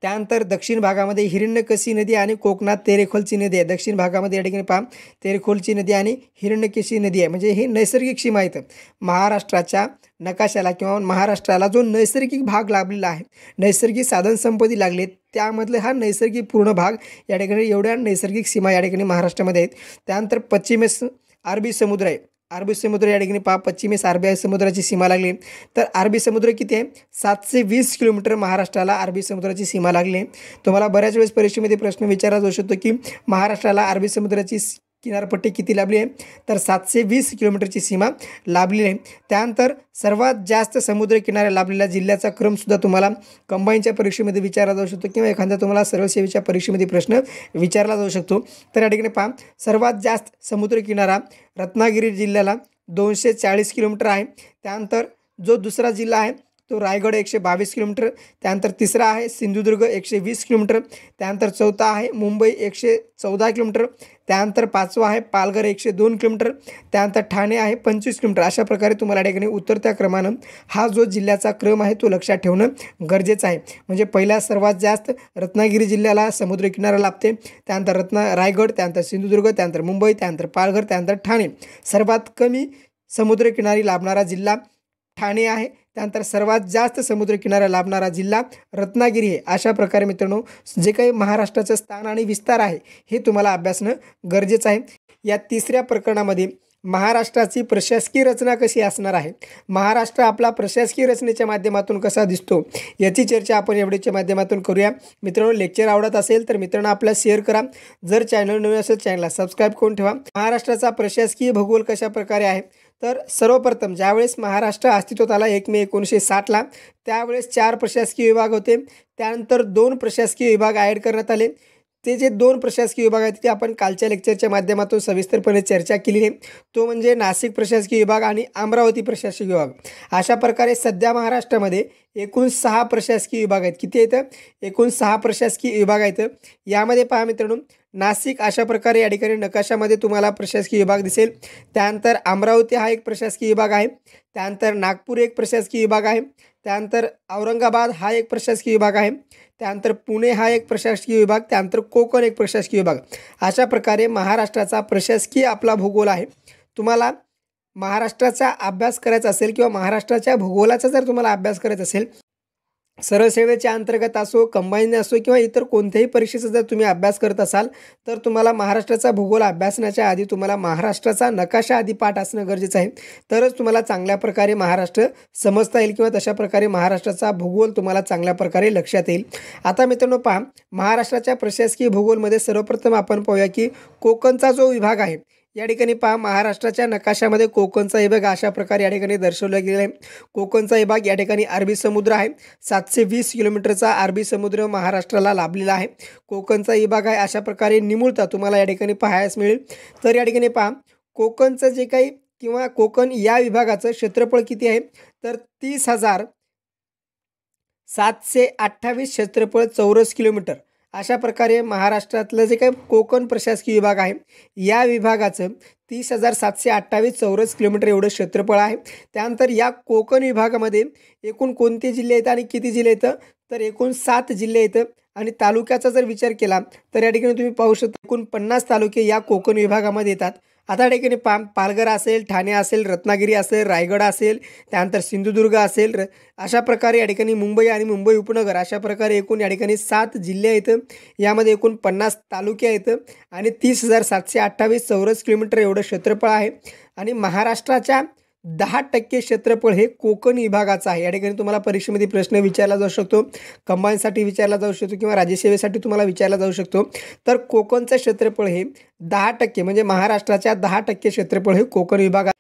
त्यानंतर दक्षिण भागामध्ये हिरण्यकेशी नदी आणि कोकणात तेरेखोलची नदी आहे। दक्षिण भागामध्ये या ठिकाणी पहा तेरेखोलची नदी आणि हिरण्यकेशी नदी आहे म्हणजे हे नैसर्गिक सीमा आहेत। महाराष्ट्राच्या नकाशाला किंवा महाराष्ट्राला जो नैसर्गिक भाग लाभलेला आहे, नैसर्गिक साधनसंपत्ती लागली त्यामधले हा नैसर्गिक पूर्ण भाग या ठिकाणी एवढ्या नैसर्गिक सीमा या ठिकाणी महाराष्ट्रामध्ये आहेत। त्यानंतर पश्चिमेस अरबी समुद्र आहे। अरबी समुद्र या ठिकाणी पहा पश्चिमेस अरबी समुद्राची सीमा लागली तर अरबी समुद्र किती आहे 720 किलोमीटर महाराष्ट्राला अरबी समुद्राची सीमा लागली आहे। तुम्हाला बऱ्याच वेळेस परीक्षेमध्ये प्रश्न विचारला जाऊ शकतो की महाराष्ट्राला अरबी समुद्राची किनारपट्टी किती लाभली आहे तर 720 किलोमीटरची सीमा लाभलेली आहे। त्यानंतर सर्वात जास्त समुद्र किनारे लाभलेल्या जिल्ह्याचा क्रमसुद्धा तुम्हाला कंबाईनच्या परीक्षेमध्ये विचारला जाऊ शकतो किंवा एखाद्या तुम्हाला सरळ सेवेच्या परीक्षेमध्ये प्रश्न विचारला जाऊ शकतो। तर या ठिकाणी पहा सर्वात जास्त समुद्र किनारा रत्नागिरी जिल्ह्याला 240 किलोमीटर आहे। त्यानंतर जो दुसरा जिल्हा आहे तो रायगड 122 किलोमीटर, त्यानंतर तिसरा आहे सिंधुदुर्ग 120 किलोमीटर, त्यानंतर चौथा आहे मुंबई 114 किलोमीटर, त्यानंतर पाचवा आहे पालघर 102 किलोमीटर, त्यानंतर ठाणे आहे 25 किलोमीटर। अशा प्रकारे तुम्हाला या ठिकाणी उतरत्या क्रमानं हा जो जिल्ह्याचा क्रम आहे तो लक्षात ठेवणं गरजेचं आहे। म्हणजे पहिल्या सर्वात जास्त रत्नागिरी जिल्ह्याला समुद्रकिनारा लाभते, त्यानंतर रायगड, त्यानंतर सिंधुदुर्ग, त्यानंतर मुंबई, त्यानंतर पालघर, त्यानंतर ठाणे। सर्वात कमी समुद्रकिनारी लाभणारा जिल्हा ठाणे आहे, त्यानंतर सर्वात जास्त समुद्रकिनारा लाभणारा जिल्हा रत्नागिरी आहे। अशा प्रकारे मित्रांनो जे काही महाराष्ट्राचं स्थान आणि विस्तार आहे हे तुम्हाला अभ्यासणं गरजेचं आहे। या तिसऱ्या प्रकरणामध्ये महाराष्ट्राची प्रशासकीय रचना कशी असणार आहे, महाराष्ट्र आपला प्रशासकीय रचनेच्या माध्यमातून कसा दिसतो याची चर्चा आपण या व्हिडिओच्या माध्यमातून करूया। मित्रांनो लेक्चर आवडत असेल तर मित्रांनो आपल्याला शेअर करा, जर चॅनल नवीन असेल चॅनलला सबस्क्राईब करून ठेवा। महाराष्ट्राचा प्रशासकीय भूगोल कशा प्रकारे आहे तर सर्वप्रथम ज्यावेळेस महाराष्ट्र अस्तित्वात आला 1 मे 1960ला त्यावेळेस 4 प्रशासकीय विभाग होते, त्यानंतर 2 प्रशासकीय विभाग ॲड करण्यात आले, ते जे 2 प्रशासकीय विभाग आहेत ते आपण कालच्या लेक्चरच्या माध्यमातून सविस्तरपणे चर्चा केली आहे. तो म्हणजे नाशिक प्रशासकीय विभाग आणि अमरावती प्रशासकीय विभाग. अशा प्रकारे सध्या महाराष्ट्रामध्ये एकूण 6 प्रशासकीय विभाग आहेत. किती आहेत? एकूण 6 प्रशासकीय विभाग आहेत. यामध्ये पहा मित्रांनो, नाशिक अशा प्रकारे या ठिकाणी नकाशामध्ये तुम्हाला प्रशासकीय विभाग दिसेल. त्यानंतर अमरावती हा एक प्रशासकीय विभाग आहे. त्यानंतर नागपूर एक प्रशासकीय विभाग आहे. त्यानंतर औरंगाबाद हा एक प्रशासकीय विभाग आहे. त्यानंतर पुणे हा एक प्रशासकीय विभाग. त्यानंतर कोकण एक प्रशासकीय विभाग. अशा प्रकारे महाराष्ट्राचा प्रशासकीय आपला भूगोल आहे. तुम्हाला महाराष्ट्राचा अभ्यास करायचा असेल किंवा महाराष्ट्राच्या भूगोलाचा जर तुम्हाला अभ्यास करायचा असेल, सरळ सेवेच्या अंतर्गत असो, कंबाईन असो किंवा इतर कोणत्याही परीक्षेचा जर तुम्ही अभ्यास करत असाल, तर तुम्हाला महाराष्ट्राचा भूगोल अभ्यासण्याच्या आधी तुम्हाला महाराष्ट्राचा नकाशा आधी पाठ असणं गरजेचं आहे. तरच तुम्हाला चांगल्या प्रकारे महाराष्ट्र समजता येईल किंवा तशा प्रकारे महाराष्ट्राचा भूगोल तुम्हाला चांगल्या प्रकारे लक्षात येईल. आता मित्रांनो पहा, महाराष्ट्राच्या प्रशासकीय भूगोलमध्ये सर्वप्रथम आपण पाहूया की कोकणचा जो विभाग आहे, या ठिकाणी पहा महाराष्ट्राच्या नकाशामध्ये कोकणचा विभाग अशा प्रकारे या ठिकाणी दर्शवला गेला आहे. कोकणचा विभाग या ठिकाणी अरबी समुद्र आहे. 720 किलोमीटरचा अरबी समुद्र महाराष्ट्राला लाभलेला आहे. कोकणचा विभाग आहे अशा प्रकारे निमुळता तुम्हाला या ठिकाणी पाहायला मिळेल. तर या ठिकाणी पहा कोकणचं जे काही किंवा कोकण या विभागाचं क्षेत्रफळ किती आहे, तर 30,728 क्षेत्रफळ चौरस किलोमीटर. अशा प्रकारे महाराष्ट्रातलं जे काही कोकण प्रशासकीय विभाग आहे, या विभागाचं 30,728 चौरस किलोमीटर एवढं क्षेत्रफळ आहे. त्यानंतर या कोकण विभागामध्ये एकूण कोणते जिल्हे येतात आणि किती जिल्हे येतं, तर एकूण 7 जिल्हे येतं. आणि तालुक्याचा जर विचार केला तर या ठिकाणी तुम्ही पाहू शकता एकूण 50 तालुके या कोकण विभागामध्ये येतात. आता या ठिकाणी पालघर असेल, ठाणे असेल, रत्नागिरी असेल, रायगड असेल, त्यानंतर सिंधुदुर्ग असेल, अशा प्रकारे या ठिकाणी मुंबई आणि मुंबई उपनगर अशा प्रकारे एकूण या ठिकाणी 7 जिल्हे आहेत. यामध्ये एकूण 50 तालुके आहेत आणि 30,728 चौरस किलोमीटर एवढं क्षेत्रफळ आहे. आणि महाराष्ट्राच्या 10% क्षेत्रफळ हे कोकण विभागाचं आहे. या ठिकाणी तुम्हाला परीक्षेमध्ये प्रश्न विचारला जाऊ शकतो, कंबाईनसाठी विचारला जाऊ शकतो किंवा राज्यसेवेसाठी तुम्हाला विचारला जाऊ शकतो. तर कोकणचं क्षेत्रफळ हे 10% म्हणजे महाराष्ट्राच्या 10% क्षेत्रफळ हे कोकण विभाग आहे.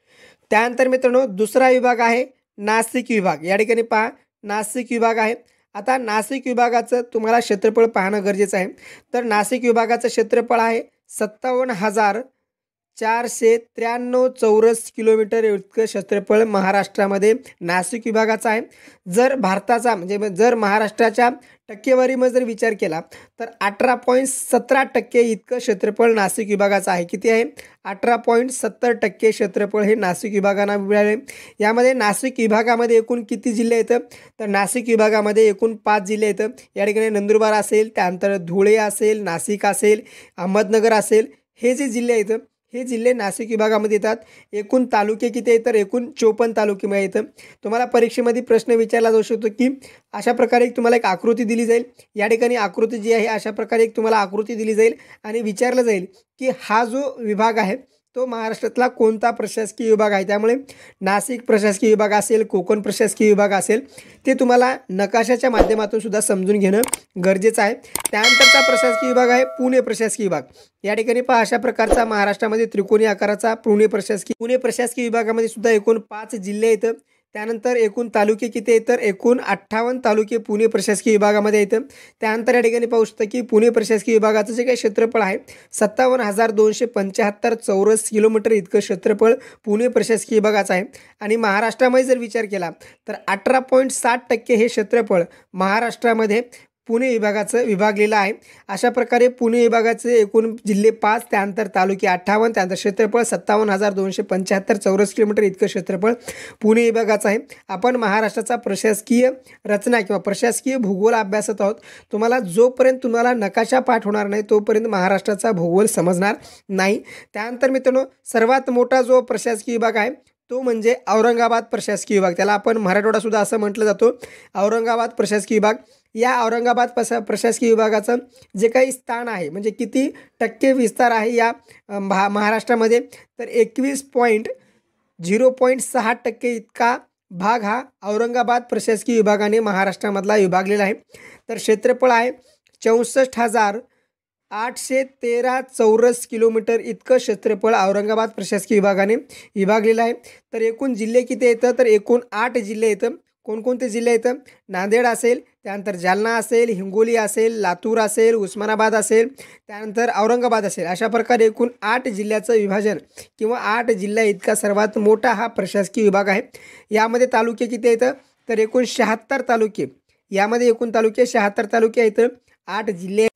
त्यानंतर मित्रांनो दुसरा विभाग आहे नाशिक विभाग. या ठिकाणी पहा नाशिक विभाग आहे. आता नाशिक विभागाचं तुम्हाला क्षेत्रफळ पाहणं गरजेचं आहे. तर नाशिक विभागाचं क्षेत्रफळ आहे 57,493 चौरस किलोमीटर इतकं क्षेत्रफळ महाराष्ट्रामध्ये नाशिक विभागाचं आहे. जर भारताचा म्हणजे जर महाराष्ट्राच्या टक्केवारीमध्ये जर विचार केला तर 18.17% इतकं क्षेत्रफळ नाशिक विभागाचं आहे. किती आहे? 18.70% क्षेत्रफळ हे नाशिक विभागांना मिळाले. यामध्ये नाशिक विभागामध्ये एकूण किती जिल्हे येतं, तर नाशिक विभागामध्ये एकूण 5 जिल्हे येतं. या ठिकाणी नंदुरबार असेल, त्यानंतर धुळे असेल, नाशिक असेल, अहमदनगर असेल, हे जे जिल्हे आहेत हे जिल्हे नाशिक विभागामध्ये येतात. एकूण तालुके किती आहेत, तर एकूण 54 तालुके येतं. तुम्हाला परीक्षेमध्ये प्रश्न विचारला जाऊ शकतो की अशा प्रकारे तुम्हाला एक आकृती दिली जाईल. या ठिकाणी आकृती जी आहे अशा प्रकारे एक तुम्हाला आकृती दिली जाईल आणि विचारलं जाईल की हा जो विभाग आहे तो महाराष्ट्रातला कोणता प्रशासकीय विभाग आहे. त्यामुळे नाशिक प्रशासकीय विभाग असेल, कोकण प्रशासकीय विभाग असेल, ते तुम्हाला नकाशाच्या माध्यमातून सुद्धा समजून घेणं गरजेचं आहे. त्यानंतरचा प्रशासकीय विभाग आहे पुणे प्रशासकीय विभाग. या ठिकाणी पहा अशा प्रकारचा महाराष्ट्रामध्ये त्रिकोणी आकाराचा पुणे प्रशासकीय विभागामध्ये सुद्धा एकूण 5 जिल्हे आहेत. त्यानंतर एकूण तालुके किती आहेत, तर एकूण 58 तालुके पुणे प्रशासकीय विभागामध्ये येतं. त्यानंतर या ठिकाणी पाहू शकता की पुणे प्रशासकीय विभागाचं जे काही क्षेत्रफळ आहे 57,275 चौरस किलोमीटर इतकं क्षेत्रफळ पुणे प्रशासकीय विभागाचं आहे. आणि महाराष्ट्रामध्ये जर विचार केला तर 18.60% हे क्षेत्रफळ महाराष्ट्रामध्ये पुणे विभागाचं विभागलेलं आहे. अशा प्रकारे पुणे विभागाचे एकूण जिल्हे 5, त्यानंतर तालुके 58, त्यानंतर क्षेत्रफळ 57,275 चौरस किलोमीटर इतकं क्षेत्रफळ पुणे विभागाचं आहे. आपण महाराष्ट्राचा प्रशासकीय रचना किंवा प्रशासकीय भूगोल अभ्यासत आहोत. तुम्हाला जोपर्यंत तुम्हाला नकाशा पाठ होणार नाही तोपर्यंत महाराष्ट्राचा भूगोल समजणार नाही. त्यानंतर मित्रांनो सर्वात मोठा जो प्रशासकीय विभाग आहे तो म्हणजे औरंगाबाद प्रशासकीय विभाग. त्याला आपण मराठवाडासुद्धा असं म्हटलं जातो. औरंगाबाद प्रशासकीय विभाग, या औरंगाबाद प्रशासकीय विभागाचं जे काही स्थान आहे म्हणजे किती टक्के विस्तार आहे या महाराष्ट्रामध्ये, तर 21.0.6% इतका भाग हा औरंगाबाद प्रशासकीय विभागाने महाराष्ट्रामधला विभागलेला आहे. तर क्षेत्रफळ आहे 64,813 चौरस किलोमीटर इतकं क्षेत्रफळ औरंगाबाद प्रशासकीय विभागाने विभागलेलं आहे. तर एकूण जिल्हे किती येतं, तर एकूण 8 जिल्हे येतं. कोणकोणते जिल्हे येतं? नांदेड असेल, त्यानंतर जालना असेल, हिंगोली असेल, लातूर असेल, उस्मानाबाद असेल, त्यानंतर औरंगाबाद असेल, अशा प्रकारे एकूण 8 जिल्ह्याचं विभाजन किंवा 8 जिल्हा इतका सर्वात मोठा हा प्रशासकीय विभाग आहे. यामध्ये तालुके किती आहेत तर एकूण 76 तालुके. यामध्ये एकूण तालुके 76 तालुके आहेत. 8 जिल्हे,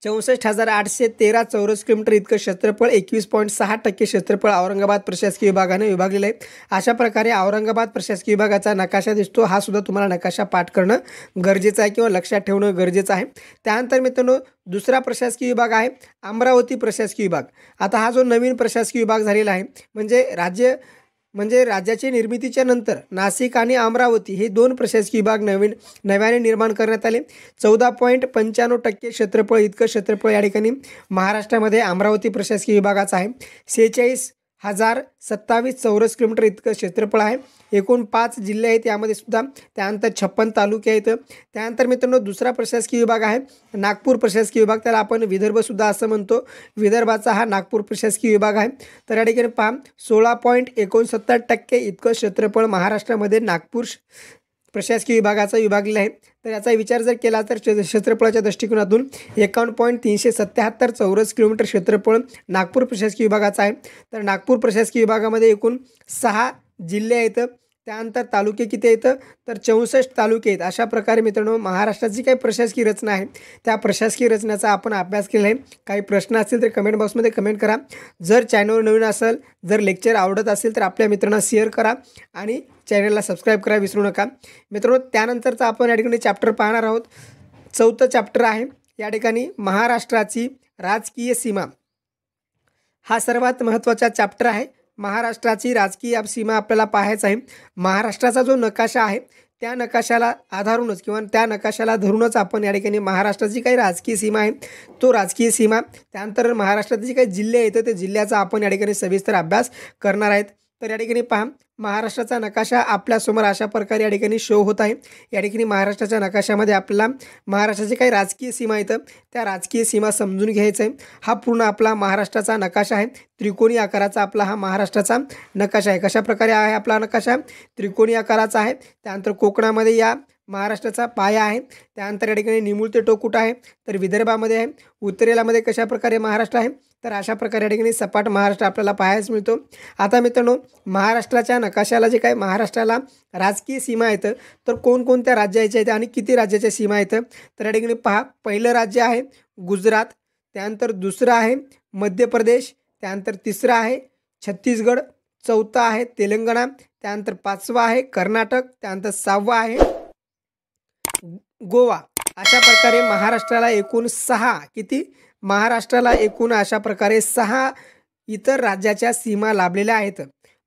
64,813 चौरस किलोमीटर इतकं क्षेत्रफळ, 21.6% क्षेत्रफळ औरंगाबाद प्रशासकीय विभागाने विभागलेलं आहे. अशा प्रकारे औरंगाबाद प्रशासकीय विभागाचा नकाशा दिसतो. हा सुद्धा तुम्हाला नकाशा पाठ करणं गरजेचं आहे किंवा लक्षात ठेवणं गरजेचं आहे. त्यानंतर मित्रांनो दुसरा प्रशासकीय विभाग आहे अमरावती प्रशासकीय विभाग. आता हा जो नवीन प्रशासकीय विभाग झालेला आहे म्हणजे राज्याच्या निर्मितीच्या नंतर नाशिक आणि अमरावती हे 2 प्रशासकीय विभाग नव्याने निर्माण करण्यात आले. 14.95% क्षेत्रफळ इतकं क्षेत्रफळ या ठिकाणी महाराष्ट्रामध्ये अमरावती प्रशासकीय विभागाचं आहे. 46,027 चौरस किलोमीटर इतकं क्षेत्रफळ आहे. एकूण 5 जिल्हे आहेत यामध्ये सुद्धा. त्यानंतर 56 तालुके आहेत. त्यानंतर मित्रांनो दुसरा प्रशासकीय विभाग आहे नागपूर प्रशासकीय विभाग. त्याला आपण विदर्भसुद्धा असं म्हणतो. विदर्भाचा हा नागपूर प्रशासकीय विभाग आहे. तर या ठिकाणी पहा 16.69% इतकं क्षेत्रफळ महाराष्ट्रामध्ये नागपूर प्रशासकीय विभागाचा विभागलेला आहे. तर याचा विचार जर केला तर क्षेत्रफळाच्या दृष्टिकोनातून 51.377 चौरस किलोमीटर क्षेत्रफळ नागपूर प्रशासकीय विभागाचा आहे. तर नागपूर प्रशासकीय विभागामध्ये एकूण 6 जिल्हे आहेत. त्यानंतर तालुके किती आहेत तर 64 तालुके आहेत. अशा प्रकारे मित्रांनो महाराष्ट्राची काही प्रशासकीय रचना आहे त्या प्रशासकीय रचनेचा आपण अभ्यास केला आहे. काही प्रश्न असतील तर कमेंट बॉक्समध्ये कमेंट करा. जर चॅनलवर नवीन असेल, जर लेक्चर आवडत असेल तर आपल्या मित्रांना शेअर करा आणि चॅनलला सबस्क्राईब करा विसरू नका. मित्रांनो त्यानंतरचा आपण या ठिकाणी चॅप्टर पाहणार आहोत. 4थं चॅप्टर आहे या ठिकाणी महाराष्ट्राची राजकीय सीमा. हा सर्वात महत्त्वाचा चॅप्टर आहे. महाराष्ट्राची राजकीय सीमा आपल्याला पाहायचं आहे. महाराष्ट्राचा जो नकाशा आहे त्या नकाशाला आधारूनच किंवा त्या नकाशाला धरूनच आपण या ठिकाणी महाराष्ट्राची काही राजकीय सीमा आहे तो राजकीय सीमा, त्यानंतर महाराष्ट्राची काही जिल्हे आहेत ते जिल्ह्याचा आपण या ठिकाणी सविस्तर अभ्यास करणार आहेत. तर या ठिकाणी पहा महाराष्ट्राचा नकाशा आपल्यासमोर अशा प्रकारे या ठिकाणी शो होत आहे. या ठिकाणी महाराष्ट्राच्या नकाशामध्ये आपल्याला महाराष्ट्राची काही राजकीय सीमा आहेत त्या राजकीय सीमा समजून घ्यायचं आहे. हा पूर्ण आपला महाराष्ट्राचा नकाशा आहे. त्रिकोणी आकाराचा आपला हा महाराष्ट्राचा नकाशा आहे. कशा प्रकारे आहे आपला नकाशा? त्रिकोणी आकाराचा आहे. त्यानंतर कोकणामध्ये या महाराष्ट्राचा पाया आहे. त्यानंतर या ठिकाणी निमुळते टोक कुठं आहे तर विदर्भामध्ये आहे. उत्तरेलामध्ये कशा प्रकारे महाराष्ट्र आहे तर अशा प्रकारे या ठिकाणी सपाट महाराष्ट्र आपल्याला पाहायला मिळतो. आता मित्रांनो महाराष्ट्राच्या नकाशाला जे काय महाराष्ट्राला राजकीय सीमा आहेत तर कोणकोणत्या राज्याच्या आहेत आणि किती राज्याच्या सीमा आहेत तर या ठिकाणी पहा पहिलं राज्य आहे गुजरात, त्यानंतर दुसरं आहे मध्य प्रदेश, त्यानंतर तिसरं आहे छत्तीसगड, चौथा आहे तेलंगणा, त्यानंतर 5वा आहे कर्नाटक, त्यानंतर 6वा आहे गोवा. अशा प्रकारे महाराष्ट्राला एकूण 6 महाराष्ट्राला एकूण अशा प्रकारे 6 इतर राज्याच्या सीमा लाभलेल्या आहेत.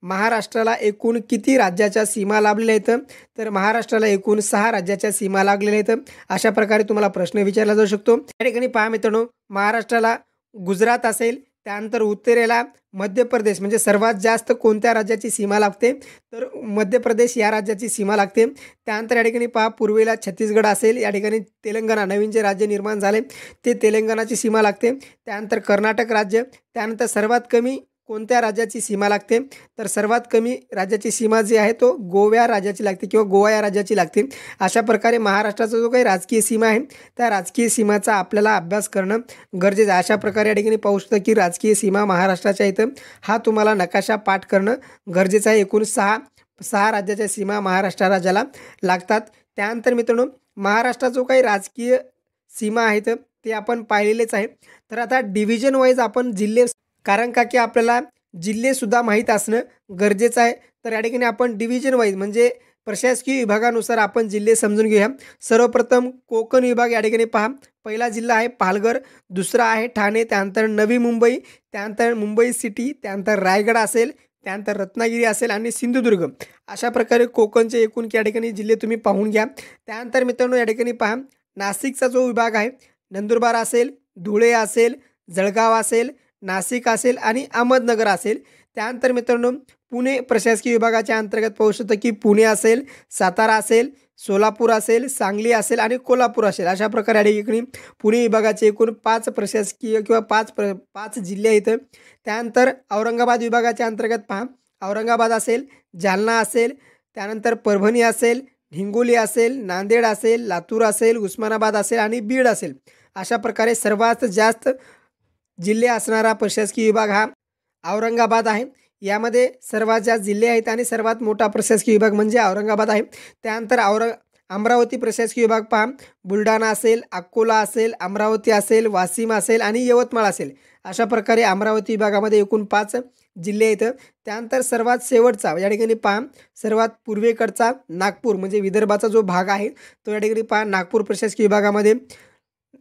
महाराष्ट्राला एकूण किती राज्याच्या सीमा लाभलेल्या आहेत तर महाराष्ट्राला एकूण 6 राज्याच्या सीमा लागलेल्या आहेत. अशा प्रकारे तुम्हाला प्रश्न विचारला जाऊ शकतो. या ठिकाणी पहा मित्रांनो महाराष्ट्राला गुजरात असेल, त्यानंतर उत्तरेला मध्य प्रदेश म्हणजे सर्वात जास्त कोणत्या राज्याची सीमा लागते तर मध्य प्रदेश या राज्याची सीमा लागते. त्यानंतर या ठिकाणी पहा पूर्वेला छत्तीसगड असेल, या ठिकाणी तेलंगणा नवीन जे राज्य निर्माण झाले ते तेलंगणाची सीमा लागते. त्यानंतर कर्नाटक राज्य, त्यानंतर सर्वात कमी कोणत्या राज्याची सीमा लागते तर सर्वात कमी राज्याची सीमा जी आहे तो गोवा राज्याची लागते किंवा गोवा या राज्याची लागते. अशा प्रकारे महाराष्ट्राचा जो काही राजकीय सीमा आहे त्या राजकीय सीमाचा आपल्याला अभ्यास करणं गरजेचं आहे. अशा प्रकारे या ठिकाणी पाहू शकता की राजकीय सीमा महाराष्ट्राच्या इथं हा तुम्हाला नकाशा पाठ करणं गरजेचं आहे. एकूण 6 राज्याच्या सीमा महाराष्ट्र राज्याला लागतात. त्यानंतर मित्रांनो महाराष्ट्राचा जो काही राजकीय सीमा आहेत ते आपण पाहिलेलेच आहे. तर आता डिव्हिजन वाईज आपण जिल्हे, कारण का की आपल्याला जिल्हेसुद्धा माहीत असणं गरजेचं आहे. तर या ठिकाणी आपण डिव्हिजन वाईज म्हणजे प्रशासकीय विभागानुसार आपण जिल्हे समजून घेऊया. सर्वप्रथम कोकण विभाग. या ठिकाणी पहा पहिला जिल्हा आहे पालघर, दुसरा आहे ठाणे, त्यानंतर नवी मुंबई, त्यानंतर मुंबई सिटी, त्यानंतर रायगड असेल, त्यानंतर रत्नागिरी असेल आणि सिंधुदुर्ग. अशा प्रकारे कोकणचे एकूण या ठिकाणी जिल्हे तुम्ही पाहून घ्या. त्यानंतर मित्रांनो या ठिकाणी पहा नाशिकचा जो विभाग आहे नंदुरबार असेल, धुळे असेल, जळगाव असेल, नाशिक असेल आणि अहमदनगर असेल. त्यानंतर मित्रांनो पुणे प्रशासकीय विभागाच्या अंतर्गत पाहू शकतो की पुणे असेल, सातारा असेल, सोलापूर असेल, सांगली असेल आणि कोल्हापूर असेल. अशा प्रकारे या ठिकाणी पुणे विभागाचे एकूण 5 प्रशासकीय किंवा 5 जिल्हे आहेत. त्यानंतर औरंगाबाद विभागाच्या अंतर्गत पहा औरंगाबाद असेल, जालना असेल, त्यानंतर परभणी असेल, हिंगोली असेल, नांदेड असेल, लातूर असेल, उस्मानाबाद असेल आणि बीड असेल. अशा प्रकारे सर्वात जास्त जिल्हे असणारा प्रशासकीय विभाग हा औरंगाबाद आहे. यामध्ये सर्वात जास्त जिल्हे आहेत आणि सर्वात मोठा प्रशासकीय विभाग म्हणजे औरंगाबाद आहे. त्यानंतर अमरावती प्रशासकीय विभाग पहा, बुलढाणा असेल, अकोला असेल, अमरावती असेल, वाशिम असेल आणि यवतमाळ असेल. अशा प्रकारे अमरावती विभागामध्ये एकूण 5 जिल्हे आहेत. त्यानंतर सर्वात शेवटचा या ठिकाणी पहा, सर्वात पूर्वेकडचा नागपूर म्हणजे विदर्भाचा जो भाग आहे तो या ठिकाणी पहा, नागपूर प्रशासकीय विभागामध्ये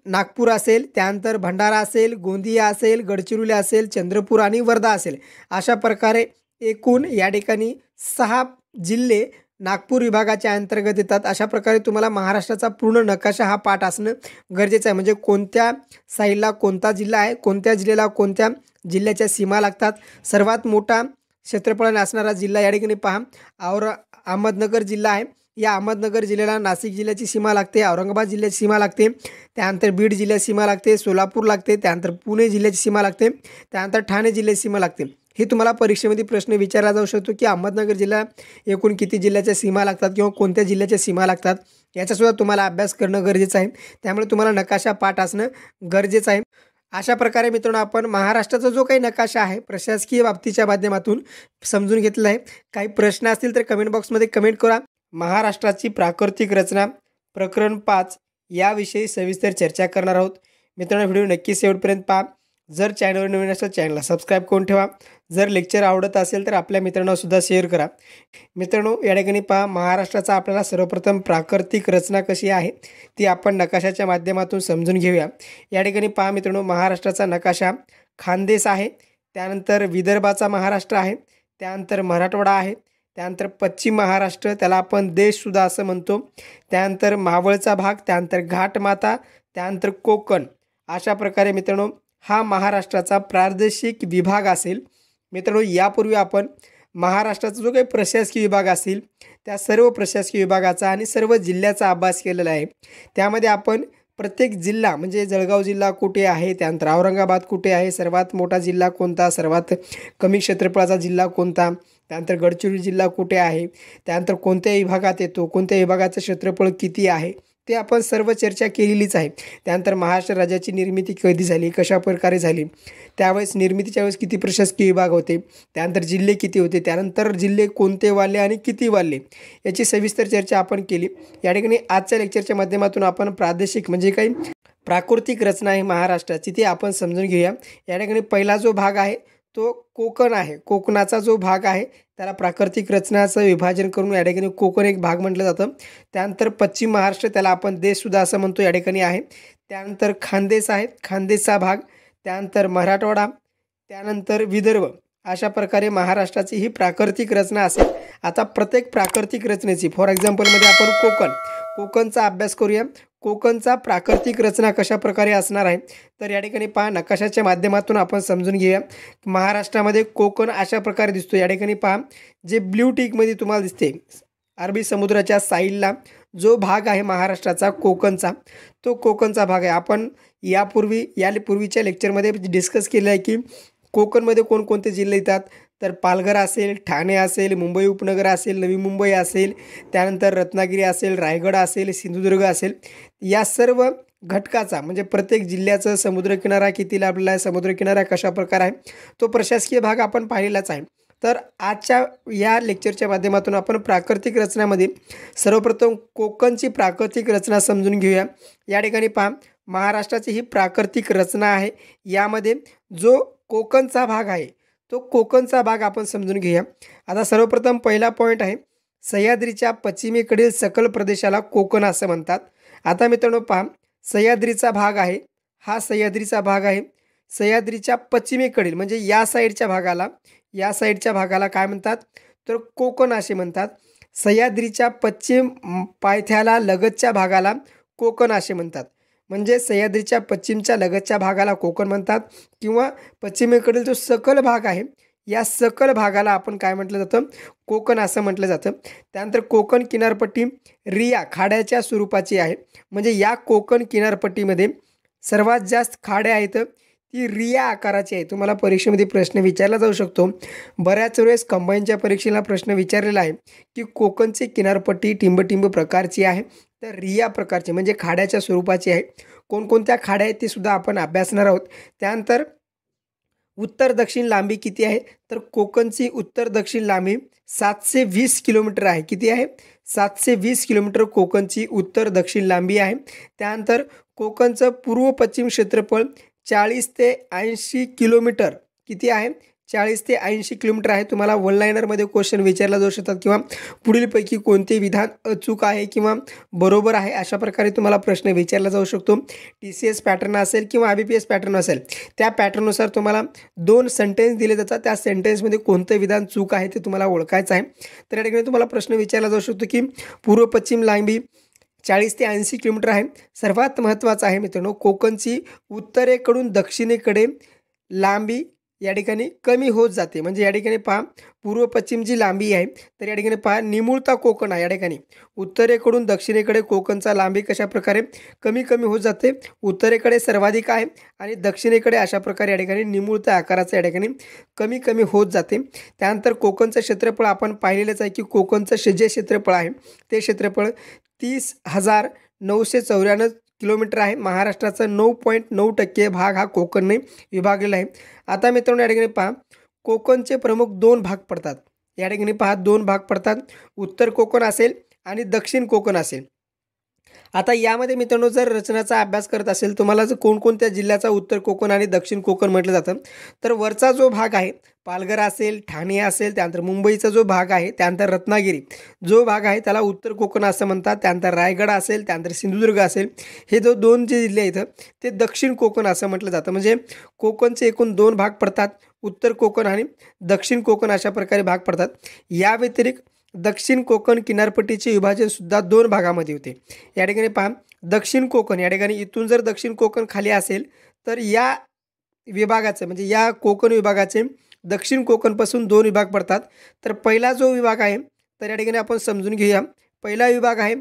नागपूर असेल, त्यानंतर भंडारा असेल, गोंदिया असेल, गडचिरोली असेल, चंद्रपूर आणि वर्धा असेल. अशा प्रकारे एकूण या ठिकाणी 6 जिल्हे नागपूर विभागाच्या अंतर्गत येतात. अशा प्रकारे तुम्हाला महाराष्ट्राचा पूर्ण नकाशा हा पाठ असणं गरजेचं आहे. म्हणजे कोणत्या साईडला कोणता जिल्हा आहे, कोणत्या जिल्ह्याला कोणत्या जिल्ह्याच्या सीमा लागतात. सर्वात मोठा क्षेत्रफळाने असणारा जिल्हा या ठिकाणी पहा, अहमदनगर जिल्हा आहे. या अहमदनगर जिल्ह्याला नाशिक जिल्ह्याची सीमा लागते, औरंगाबाद जिल्ह्याची सीमा लागते, त्यानंतर बीड जिल्ह्याची सीमा लागते, सोलापूर लागते, त्यानंतर पुणे जिल्ह्याची सीमा लागते, त्यानंतर ठाणे जिल्ह्याची सीमा लागते. हे तुम्हाला परीक्षेमध्ये प्रश्न विचारला जाऊ शकतो की अहमदनगर जिल्हा एकूण किती जिल्ह्याच्या सीमा लागतात किंवा कोणत्या जिल्ह्याच्या सीमा लागतात, याचासुद्धा तुम्हाला अभ्यास करणं गरजेचं आहे. त्यामुळे तुम्हाला नकाशा पाठ असणं गरजेचं आहे. अशा प्रकारे मित्रांनो आपण महाराष्ट्राचा जो काही नकाशा आहे प्रशासकीय बाबतीच्या माध्यमातून समजून घेतलेला आहे. काही प्रश्न असतील तर कमेंट बॉक्समध्ये कमेंट करा. महाराष्ट्राची प्राकृतिक रचना प्रकरण 5 याविषयी सविस्तर चर्चा करणार आहोत. मित्रांनो व्हिडिओ नक्की शेवटपर्यंत पहा. जर चॅनलवर नवीन असेल चॅनलला सबस्क्राईब करून ठेवा. जर लेक्चर आवडत असेल तर आपल्या मित्रांना सुद्धा शेअर करा. मित्रांनो या ठिकाणी पहा, महाराष्ट्राचा आपल्याला सर्वप्रथम प्राकृतिक रचना कशी आहे ती आपण नकाशाच्या माध्यमातून समजून घेऊया. या ठिकाणी पहा मित्रांनो, महाराष्ट्राचा नकाशा खानदेश आहे, त्यानंतर विदर्भाचा महाराष्ट्र आहे, त्यानंतर मराठवाडा आहे, त्यानंतर पश्चिम महाराष्ट्र त्याला आपण देशसुद्धा असं म्हणतो, त्यानंतर मावळचा भाग, त्यानंतर घाटमाता, त्यानंतर कोकण. अशा प्रकारे मित्रांनो हा महाराष्ट्राचा प्रादेशिक विभाग असेल. मित्रांनो यापूर्वी आपण महाराष्ट्राचा जो काही प्रशासकीय विभाग असेल त्या सर्व प्रशासकीय विभागाचा आणि सर्व जिल्ह्याचा अभ्यास केलेला आहे. त्यामध्ये आपण प्रत्येक जिल्हा म्हणजे जळगाव जिल्हा कुठे आहे, त्यानंतर औरंगाबाद कुठे आहे, सर्वात मोठा जिल्हा कोणता, सर्वात कमी क्षेत्रफळाचा जिल्हा कोणता, त्यानंतर गडचिरोली जिल्हा कुठे आहे, त्यानंतर कोणत्या विभागात येतो, कोणत्या विभागाचं क्षेत्रफळ किती आहे, ते आपण सर्व चर्चा केलेलीच आहे. त्यानंतर महाराष्ट्र राज्याची निर्मिती कधी झाली, कशा प्रकारे झाली, त्यावेळेस निर्मितीच्या वेळेस किती प्रशासकीय विभाग होते, त्यानंतर जिल्हे किती होते, त्यानंतर जिल्हे कोणते वाढले आणि किती वाढले, याची सविस्तर चर्चा आपण केली. या ठिकाणी आजच्या लेक्चरच्या माध्यमातून आपण प्रादेशिक म्हणजे काही प्राकृतिक रचना आहे महाराष्ट्राची ती आपण समजून घेऊया. या ठिकाणी पहिला जो भाग आहे तो कोकण आहे. कोकणाचा जो भाग आहे त्याला प्राकृतिक रचनाचं विभाजन करून या ठिकाणी कोकण एक भाग म्हटलं जातं. त्यानंतर पश्चिम महाराष्ट्र त्याला आपण देशसुद्धा असं म्हणतो या ठिकाणी आहे. त्यानंतर खानदेश आहे, खानदेशचा भाग, त्यानंतर मराठवाडा, त्यानंतर विदर्भ. अशा प्रकारे महाराष्ट्राची ही प्राकृतिक रचना असेल. आता प्रत्येक प्राकृतिक रचनेची फॉर एक्झाम्पलमध्ये आपण कोकणचा अभ्यास करूया. कोकणचा प्राकृतिक रचना कशा प्रकारे असणार आहे तर या ठिकाणी पहा, नकाशाच्या माध्यमातून आपण समजून घेऊया. महाराष्ट्रामध्ये कोकण अशा प्रकारे दिसतो. या ठिकाणी पहा, जे ब्ल्यू टिकमध्ये तुम्हाला दिसते अरबी समुद्राच्या साईडला जो भाग आहे महाराष्ट्राचा कोकणचा, तो कोकणचा भाग आहे. आपण यापूर्वीच्या लेक्चरमध्ये डिस्कस केलं आहे की कोकणमध्ये कोणकोणते जिल्हे येतात तर पालघर असेल, ठाणे असेल, मुंबई उपनगर असेल, नवी मुंबई असेल, त्यानंतर रत्नागिरी असेल, रायगड असेल, सिंधुदुर्ग असेल. या सर्व घटकाचा म्हणजे प्रत्येक जिल्ह्याचं समुद्रकिनारा किती लाभलेला आहे, समुद्रकिनारा कशा प्रकार आहे, तो प्रशासकीय भाग आपण पाहिलेलाच आहे. तर आजच्या या लेक्चरच्या माध्यमातून आपण प्राकृतिक रचनामध्ये सर्वप्रथम कोकणची प्राकृतिक रचना समजून घेऊया. या ठिकाणी पहा, महाराष्ट्राची ही प्राकृतिक रचना आहे. यामध्ये जो कोकणचा भाग आहे तो कोकणचा भाग आपण समजून घेऊया. आता सर्वप्रथम पहिला पॉईंट आहे, सह्याद्रीच्या पश्चिमेकडील सकल प्रदेशाला कोकण असं म्हणतात. आता मित्रांनो पहा, सह्याद्रीचा भाग आहे हा सह्याद्रीचा भाग आहे. सह्याद्रीच्या पश्चिमेकडील म्हणजे या साईडच्या भागाला काय म्हणतात तर कोकण असे म्हणतात. सह्याद्रीच्या पश्चिम पायथ्याला लगतच्या भागाला कोकण असे म्हणतात. म्हणजे सह्याद्रीच्या पश्चिमच्या लगतच्या भागाला कोकण म्हणतात किंवा पश्चिमेकडील जो सकल भाग आहे या सकल भागाला आपण काय म्हटलं जातं कोकण असं म्हटलं जातं. त्यानंतर कोकण किनारपट्टी रिया खाड्याच्या स्वरूपाची आहे. म्हणजे या कोकण किनारपट्टीमध्ये सर्वात जास्त खाड्या आहेत ती रिया आकाराची आहे. तुम्हाला परीक्षेमध्ये प्रश्न विचारला जाऊ शकतो. बऱ्याच वेळेस कंबाईनच्या परीक्षेला प्रश्न विचारलेला आहे की कोकणची किनारपट्टी टिंब प्रकारची आहे, तर रिया प्रकारची म्हणजे खाड्याच्या स्वरूपाची आहे. कोणकोणत्या खाड्या आहेत ते सुद्धा आपण अभ्यासणार आहोत. त्यानंतर उत्तर दक्षिण लांबी किती आहे, तर कोकणची उत्तर दक्षिण लांबी 720 किलोमीटर आहे. किती आहे? 720 किलोमीटर कोकणची उत्तर दक्षिण लांबी आहे. त्यानंतर कोकणचं पूर्व पश्चिम क्षेत्रफळ 40 ते 80 किलोमीटर किती आहे? 40 ते 80 किलोमीटर आहे. तुम्हाला वन लाईनरमध्ये क्वेश्चन विचारला जाऊ शकतात किंवा पुढीलपैकी कोणते विधान अचूक आहे किंवा बरोबर आहे अशा प्रकारे तुम्हाला प्रश्न विचारला जाऊ शकतो. TCS पॅटर्न असेल किंवा IBPS पॅटर्न असेल, त्या पॅटर्ननुसार तुम्हाला 2 सेंटेन्स दिले जातात. त्या सेंटेन्समध्ये कोणतं विधान चूक आहे ते तुम्हाला ओळखायचं आहे. तर या ठिकाणी तुम्हाला प्रश्न विचारला जाऊ शकतो की पूर्व पश्चिम लांबी 40 ते 80 किलोमीटर आहे. सर्वात महत्त्वाचं आहे मित्रांनो, कोकणची उत्तरेकडून दक्षिणेकडे लांबी या ठिकाणी कमी होत जाते. म्हणजे या ठिकाणी पहा, पूर्व पश्चिम जी लांबी आहे, तर या ठिकाणी पहा निमुळता कोकण आहे. या ठिकाणी उत्तरेकडून दक्षिणेकडे कोकणचा लांबी कशा प्रकारे कमी कमी होत जाते. उत्तरेकडे सर्वाधिक आहे आणि दक्षिणेकडे अशा प्रकारे या ठिकाणी निमुळता आकाराचं या ठिकाणी कमी कमी होत जाते. त्यानंतर कोकणचं क्षेत्रफळ आपण पाहिलेलंच आहे की कोकणचं जे क्षेत्रफळ आहे ते क्षेत्रफळ 30,994 किलोमीटर आहे. महाराष्ट्राचा 9.9% भाग हा कोकणने विभागलेला आहे. आता मित्रांनो या ठिकाणी पहा, कोकणचे प्रमुख 2 भाग पडतात. या ठिकाणी पहा 2 भाग पडतात, उत्तर कोकण असेल आणि दक्षिण कोकण असेल. आता यामध्ये मित्रांनो जर रचनाचा अभ्यास करत असेल, तुम्हाला जर कोणकोणत्या जिल्ह्याचा उत्तर कोकण आणि दक्षिण कोकण म्हटलं जातं, तर वरचा जो भाग आहे पालघर असेल, ठाणे असेल, त्यानंतर मुंबईचा जो भाग आहे, त्यानंतर रत्नागिरी जो भाग आहे त्याला उत्तर कोकण असं म्हणतात. त्यानंतर रायगड असेल, त्यानंतर सिंधुदुर्ग असेल, हे जो 2 जे जिल्हे आहेत ते दक्षिण कोकण असं म्हटलं जातं. म्हणजे कोकणचे एकूण 2 भाग पडतात, उत्तर कोकण आणि दक्षिण कोकण अशा प्रकारे भाग पडतात. या व्यतिरिक्त दक्षिण कोकण किनारपट्टीचे विभाजन सुद्धा 2 भागामध्ये होते. या ठिकाणी पहा, दक्षिण कोकण या ठिकाणी इथून जर दक्षिण कोकण खाली असेल तर या विभागाचं म्हणजे या कोकण विभागाचे दक्षिण कोकणपासून 2 विभाग पडतात. तर पहिला जो विभाग आहे तर या ठिकाणी आपण समजून घेऊया. पहिला विभाग आहे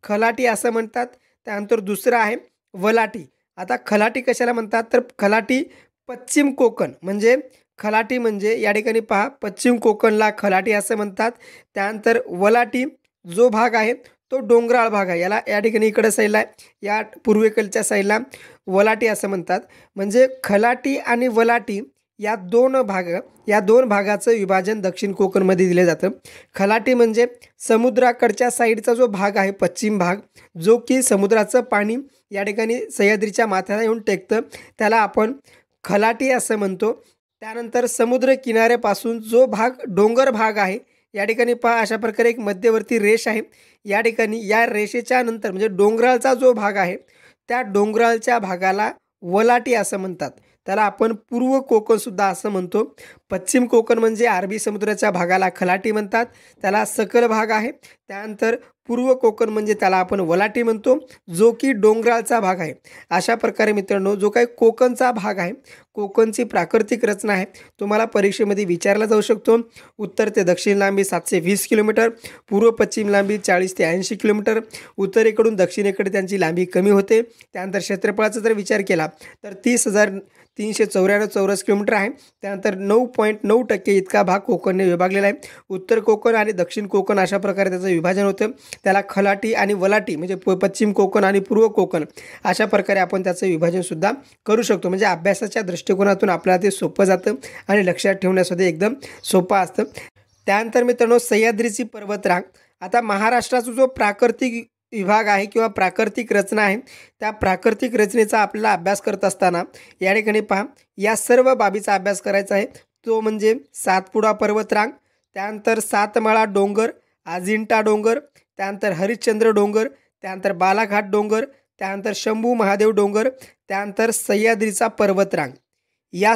खलाटी असं म्हणतात. त्यानंतर दुसरा आहे वलाटी. आता खलाटी कशाला म्हणतात, तर खलाटी पश्चिम कोकण म्हणजे खलाटी म्हणजे या ठिकाणी पहा पश्चिम कोकणला खलाटी असं म्हणतात. त्यानंतर वलाटी जो भाग आहे तो डोंगराळ भाग आहे, याला या ठिकाणी इकडं साईडला या पूर्वेकडच्या साईडला वलाटी असं म्हणतात. म्हणजे खलाटी आणि वलाटी या दोन भागाचं विभाजन दक्षिण कोकणमध्ये दिलं जातं. खलाटी म्हणजे समुद्राकडच्या साईडचा जो भाग आहे पश्चिम भाग, जो की समुद्राचं पाणी या ठिकाणी सह्याद्रीच्या माथ्याला येऊन टेकतं, त्याला आपण खलाटी असं म्हणतो. त्यानंतर समुद्र किनाऱ्यापासून जो भाग डोंगर भाग आहे, या ठिकाणी पहा अशा प्रकारे एक मध्यवर्ती रेष आहे. या ठिकाणी या रेषेच्या नंतर म्हणजे डोंगराळचा जो भाग आहे त्या डोंगराळच्या भागाला वलाटी असं म्हणतात. त्याला आपण पूर्व कोकणसुद्धा असं म्हणतो. पश्चिम कोकण म्हणजे अरबी समुद्राच्या भागाला खलाटी म्हणतात, त्याला सकल भाग आहे. त्यानंतर पूर्व कोकण म्हणजे त्याला आपण वलाटी म्हणतो, जो की डोंगराळचा भाग आहे. अशा प्रकारे मित्रांनो जो काही कोकणचा भाग आहे, कोकणची प्राकृतिक रचना आहे, तुम्हाला परीक्षेमध्ये विचारला जाऊ शकतो. उत्तर ते दक्षिण लांबी 720 किलोमीटर, पूर्व पश्चिम लांबी 40 ते 80 किलोमीटर, उत्तरेकडून दक्षिणेकडे त्यांची लांबी कमी होते. त्यानंतर क्षेत्रफळाचा जर विचार केला तर 30,394 चौरस किलोमीटर आहे. त्यानंतर 9.9% इतका भाग कोकणने विभागलेला आहे. उत्तर कोकण आणि दक्षिण कोकण अशा प्रकारे त्याचं विभाजन होतं. त्याला खलाटी आणि वलाटी म्हणजे पश्चिम कोकण आणि पूर्व कोकण अशा प्रकारे आपण त्याचं विभाजनसुद्धा करू शकतो. म्हणजे अभ्यासाच्या दृष्टिकोनातून आपल्याला ते सोपं जातं आणि लक्षात ठेवण्यासाठी एकदम सोपं असतं. त्यानंतर मित्रांनो सह्याद्रीची पर्वतरांग. आता महाराष्ट्राचा जो प्राकृतिक विभाग आहे किंवा प्राकृतिक रचना आहे, त्या प्राकृतिक रचनेचा आपल्याला अभ्यास करत असताना या ठिकाणी पहा या सर्व बाबीचा अभ्यास करायचा आहे. तो म्हणजे सातपुडा पर्वतरांग, त्यानंतर सातमाळा डोंगर, अजिंठा डोंगर, त्यानंतर हरिश्चंद्र डोंगर, त्यानंतर बालाघाट डोंगर, त्यानंतर शंभू महादेव डोंगर, त्यानंतर सह्याद्रीचा पर्वतरांग. या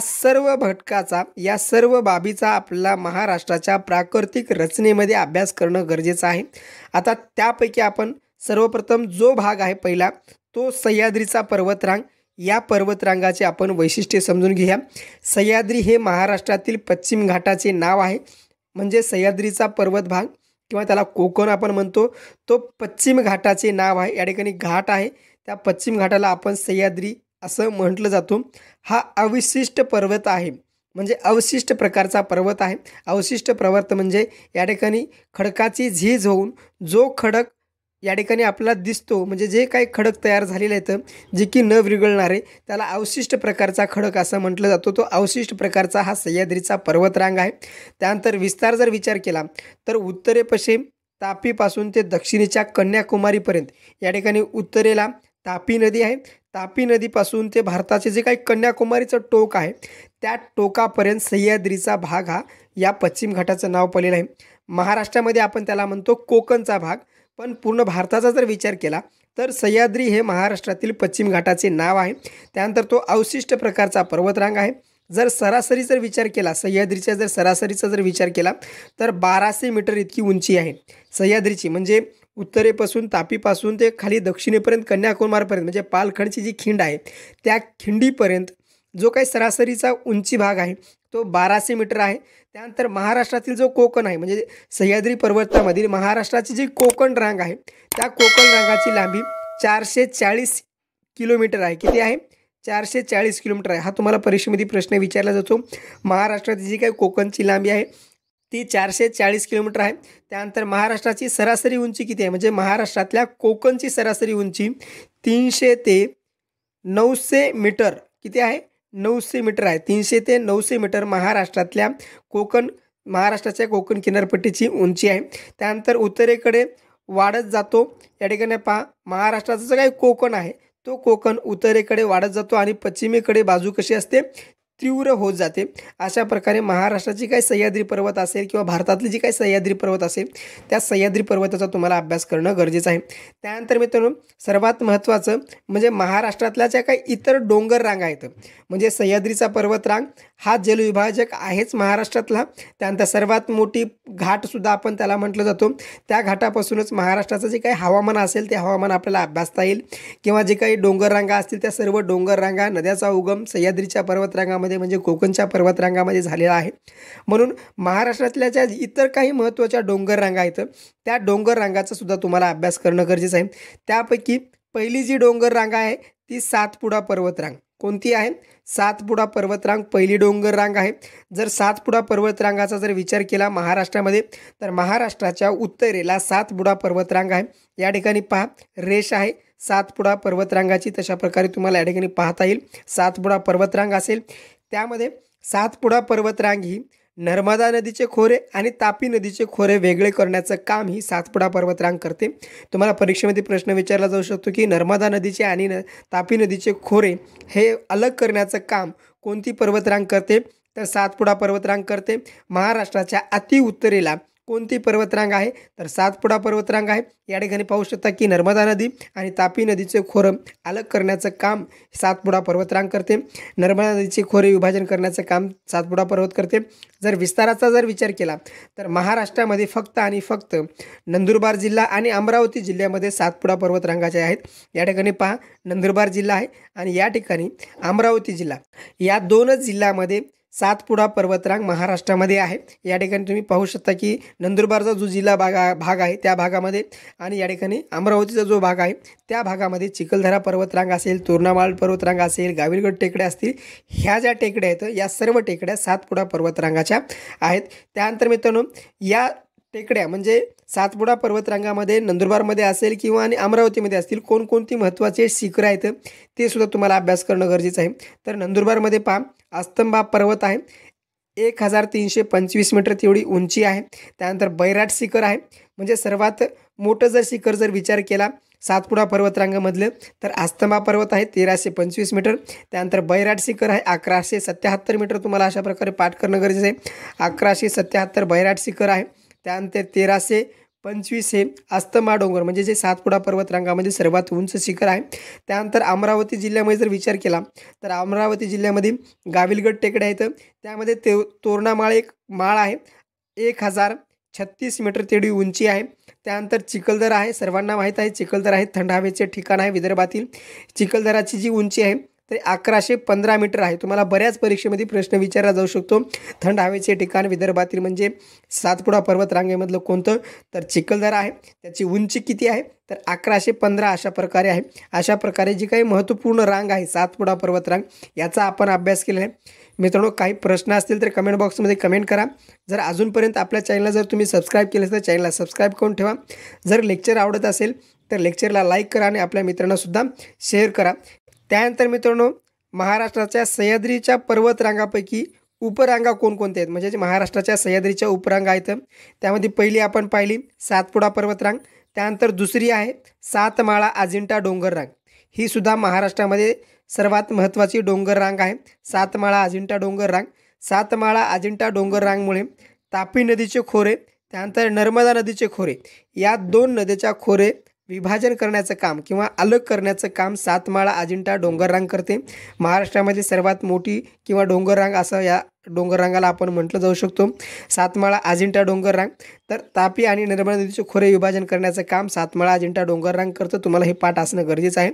सर्व बाबीचा आपल्याला महाराष्ट्राच्या प्राकृतिक रचनेमध्ये अभ्यास करणं गरजेचं आहे. आता त्यापैकी आपण सर्वप्रथम जो भाग आहे पहिला तो सह्याद्रीचा पर्वतरांग. या पर्वतरांगाचे आपण वैशिष्ट्ये समजून घेऊया. सह्याद्री हे महाराष्ट्रातील पश्चिम घाटाचे नाव आहे. म्हणजे सह्याद्रीचा पर्वत भाग किंवा त्याला कोकण आपण म्हणतो, तो पश्चिम घाटाचे नाव आहे. या ठिकाणी घाट आहे, त्या पश्चिम घाटाला आपण सह्याद्री असं म्हटलं जातो. हा अवशिष्ट पर्वत आहे, म्हणजे अवशिष्ट प्रकारचा पर्वत आहे. अवशिष्ट पर्वत म्हणजे या ठिकाणी खडकाची झीज होऊन जो खडक या ठिकाणी आपल्याला दिसतो, म्हणजे जे काही खडक तयार झालेले आहेत जे की न विरघळणारे, त्याला अवशिष्ट प्रकारचा खडक असं म्हटलं जातो. तो अवशिष्ट प्रकारचा हा सह्याद्रीचा पर्वतरांग आहे. त्यानंतर विस्तार जर विचार केला तर उत्तरेपश्चिम तापीपासून ते दक्षिणेच्या कन्याकुमारीपर्यंत या ठिकाणी उत्तरेला तापी नदी आहे. तापी नदीपासून ते भारताचे जे काही कन्याकुमारीचं टोक आहे त्या टोकापर्यंत सह्याद्रीचा भाग हा या पश्चिम घाटाचं नाव पडलेलं आहे. महाराष्ट्रामध्ये आपण त्याला म्हणतो कोकणचा भाग, पण पूर्ण भारताचा जर विचार केला तर सह्याद्री हे महाराष्ट्रातील पश्चिम घाटाचे नाव आहे. त्यानंतर तो अवशिष्ट प्रकारचा पर्वतरांग आहे. जर विचार केला सह्याद्रीच्या सरासरीचा जर विचार केला तर 1200 मीटर इतकी उंची आहे सह्याद्रीची. म्हणजे उत्तरेपासून तापीपासून ते खाली दक्षिणेपर्यंत कन्याकुमारीपर्यंत म्हणजे पालखंडची जी खिंड आहे त्या खिंडीपर्यंत जो काही सरासरीचा उंची भाग आहे तो 1200 मीटर आहे. त्यानंतर महाराष्ट्रातील जो कोकण आहे म्हणजे सह्याद्री पर्वतामधील महाराष्ट्राची जी कोकण रांग आहे त्या कोकण रांगाची लांबी 440 किलोमीटर आहे. किती आहे? 440 किलोमीटर आहे. हा तुम्हाला परीक्षेमध्ये प्रश्न विचारला जातो. महाराष्ट्राची जी काही कोकणची लांबी आहे ती 440 किलोमीटर आहे. त्यानंतर महाराष्ट्राची सरासरी उंची किती आहे, म्हणजे महाराष्ट्रातल्या कोकणची सरासरी उंची 300 ते 900 मीटर. किती आहे? 900 मीटर आहे. 300 ते 900 मीटर महाराष्ट्रातल्या महाराष्ट्राच्या कोकण किनारपट्टीची उंची आहे. त्यानंतर उत्तरेकडे वाढत जातो. या ठिकाणी पहा, महाराष्ट्राचं जे काही कोकण आहे तो कोकण उत्तरेकडे वाढत जातो आणि पश्चिमेकडे बाजू कशी असते, तीव्र होत जाते. अशा प्रकारे महाराष्ट्राची काही सह्याद्री पर्वत असेल किंवा भारतातली जी काही सह्याद्री पर्वत असेल त्या सह्याद्री पर्वताचा तुम्हाला अभ्यास करणं गरजेचं आहे. त्यानंतर मित्रांनो सर्वात महत्त्वाचं म्हणजे महाराष्ट्रातल्या ज्या काही इतर डोंगर रांगा आहेत, म्हणजे सह्याद्रीचा पर्वतरांग हा जलविभाजक आहेच महाराष्ट्रातला. त्यानंतर सर्वात मोठी घाटसुद्धा आपण त्याला म्हटलं जातो. त्या घाटापासूनच महाराष्ट्राचं जे काही हवामान असेल ते हवामान आपल्याला अभ्यासता येईल. किंवा जे काही डोंगर रांगा असतील त्या सर्व डोंगर रांगा नद्याचा उगम सह्याद्रीच्या पर्वतरांगामध्ये म्हणजे कोकणच्या पर्वतरांगामध्ये झालेला आहे. म्हणून महाराष्ट्रातल्या ज्या इतर काही महत्त्वाच्या डोंगर रांगा आहेत त्या डोंगर रांगाचा सुद्धा तुम्हाला अभ्यास करणं गरजेचं आहे. त्यापैकी पहिली जी डोंगर रांग आहे ती सातपुडा पर्वतरांग. कोणती आहे? सातपुडा पर्वतरांग पहिली डोंगर रांग आहे. जर सातपुडा पर्वतरांगाचा जर विचार केला महाराष्ट्रामध्ये तर महाराष्ट्राच्या उत्तरेला सातपुडा पर्वतरांग आहे. या ठिकाणी पहा रेष आहे सातपुडा पर्वतरांगाची, तशा प्रकारे तुम्हाला या ठिकाणी पाहता येईल. सातपुडा पर्वतरांग असेल त्यामध्ये सातपुडा पर्वतरांग ही नर्मदा नदीचे खोरे आणि तापी नदीचे खोरे वेगळे करण्याचं काम ही सातपुडा पर्वतरांग करते. तुम्हाला परीक्षेमध्ये प्रश्न विचारला जाऊ शकतो की नर्मदा नदीचे आणि तापी नदीचे खोरे हे अलग करण्याचं काम कोणती पर्वतरांग करते, तर सातपुडा पर्वतरांग करते. महाराष्ट्राच्या अति उत्तरेला कोणती पर्वतरांग आहे, तर सातपुडा पर्वतरांग आहे. या ठिकाणी पाहू शकता की नर्मदा नदी आणि तापी नदीचे खोरं अलग करण्याचं काम सातपुडा पर्वतरांग करते. नर्मदा नदीचे खोरे विभाजन करण्याचं काम सातपुडा पर्वत करते. जर विस्ताराचा विचार केला तर महाराष्ट्रामध्ये फक्त आणि फक्त नंदुरबार जिल्हा आणि अमरावती जिल्ह्यामध्ये सातपुडा पर्वतरांगाचे आहेत. या ठिकाणी पहा नंदुरबार जिल्हा आहे आणि या ठिकाणी अमरावती जिल्हा, या दोनच जिल्ह्यामध्ये सातपुडा पर्वतरांग महाराष्ट्रामध्ये आहे. या ठिकाणी तुम्ही पाहू शकता की नंदुरबारचा जो जिल्हा भाग आहे त्या भागामध्ये आणि या ठिकाणी अमरावतीचा जो भाग आहे त्या भागामध्ये चिखलदरा पर्वतरांग असेल, तोरणामाळ पर्वतरांग असेल, गाविलगड टेकड्या असतील, ह्या ज्या टेकड्या आहेत या सर्व टेकड्या सातपुडा पर्वतरांगाच्या आहेत. त्यानंतर मित्रांनो या टेकड्या म्हणजे सातपुडा पर्वतरांगामध्ये नंदुरबारमध्ये असेल किंवा आणि अमरावतीमध्ये असतील कोणकोणती महत्त्वाचे शिखरं आहेत ते सुद्धा तुम्हाला अभ्यास करणं गरजेचं आहे. तर नंदुरबारमध्ये पहा अस्तंबा पर्वत आहे, 1325 मीटर तेवढी उंची आहे. त्यानंतर बैराट शिखर आहे, म्हणजे सर्वात मोठं शिखर विचार केला सातपुडा पर्वतरांगामधलं तर अस्तंबा पर्वत आहे 1325 मीटर. त्यानंतर बैराट शिखर आहे 1177 मीटर. तुम्हाला अशा प्रकारे पाठ करणं गरजेचं आहे. 1177 बैराट शिखर आहे. त्यानंतर 1325 हे अस्तंबा डोंगर म्हणजे जे सातपुडा पर्वतरांगामध्ये सर्वात उंच शिखर आहे. त्यानंतर अमरावती जिल्ह्यामध्ये जर विचार केला तर अमरावती जिल्ह्यामध्ये गाविलगड टेकड्या आहेत. त्यामध्ये तोरणामाळ एक माळ आहे, 1036 मीटर तेवढी उंची आहे. त्यानंतर चिखलदरा आहे, सर्वांना माहीत आहे चिखलदरा हे थंड हवेचे ठिकाण आहे विदर्भातील. चिखलदराची जी उंची आहे तर 1115 मीटर आहे. तुम्हाला बऱ्याच परीक्षेमध्ये प्रश्न विचारला जाऊ शकतो. थंड हवेचे ठिकाण विदर्भातील म्हणजे सातपुडा पर्वतरांगेमधलं कोणतं? तर चिखलदरा आहे. त्याची उंची किती आहे? तर 1115 अशा प्रकारे आहे. अशा प्रकारे जी काही महत्त्वपूर्ण रांग आहे सातपुडा पर्वतरांग याचा आपण अभ्यास केला आहे. मित्रांनो, काही प्रश्न असतील तर कमेंट बॉक्समध्ये कमेंट करा. जर अजूनपर्यंत आपल्या चॅनलला जर तुम्ही सबस्क्राईब केलं तर चॅनलला सबस्क्राईब करून ठेवा. जर लेक्चर आवडत असेल तर लेक्चरला लाईक करा आणि आपल्या मित्रांनासुद्धा शेअर करा. त्यानंतर मित्रांनो, महाराष्ट्राच्या सह्याद्रीच्या पर्वतरांगापैकी उपरांगा कोणकोणत्या आहेत? म्हणजे महाराष्ट्राच्या सह्याद्रीच्या उपरांगा आहेत. त्यामध्ये पहिली आपण पाहिली सातपुडा पर्वतरांग. त्यानंतर दुसरी आहे सातमाळा अजिंठा डोंगर रांग. ही सुद्धा महाराष्ट्रामध्ये सर्वात महत्त्वाची डोंगर रांग आहे, सातमाळा अजिंठा डोंगर रांग. सातमाळा अजिंठा डोंगर रांगमुळे तापी नदीचे खोरे, त्यानंतर नर्मदा नदीचे खोरे या दोन नद्याच्या खोरे विभाजन करण्याचं काम किंवा अलग करण्याचं काम सातमाळा अजिंठा डोंगर रांग करते. महाराष्ट्रामध्ये सर्वात मोठी किंवा डोंगर रांग असं या डोंगर रांगाला आपण म्हटलं जाऊ शकतो, सातमाळा अजिंठा डोंगर रांग. तर तापी आणि नर्मदा नदीचे खोरे विभाजन करण्याचं काम सातमाळा अजिंठा डोंगर रांग करतं. तुम्हाला हे पाठ असणं गरजेचं आहे.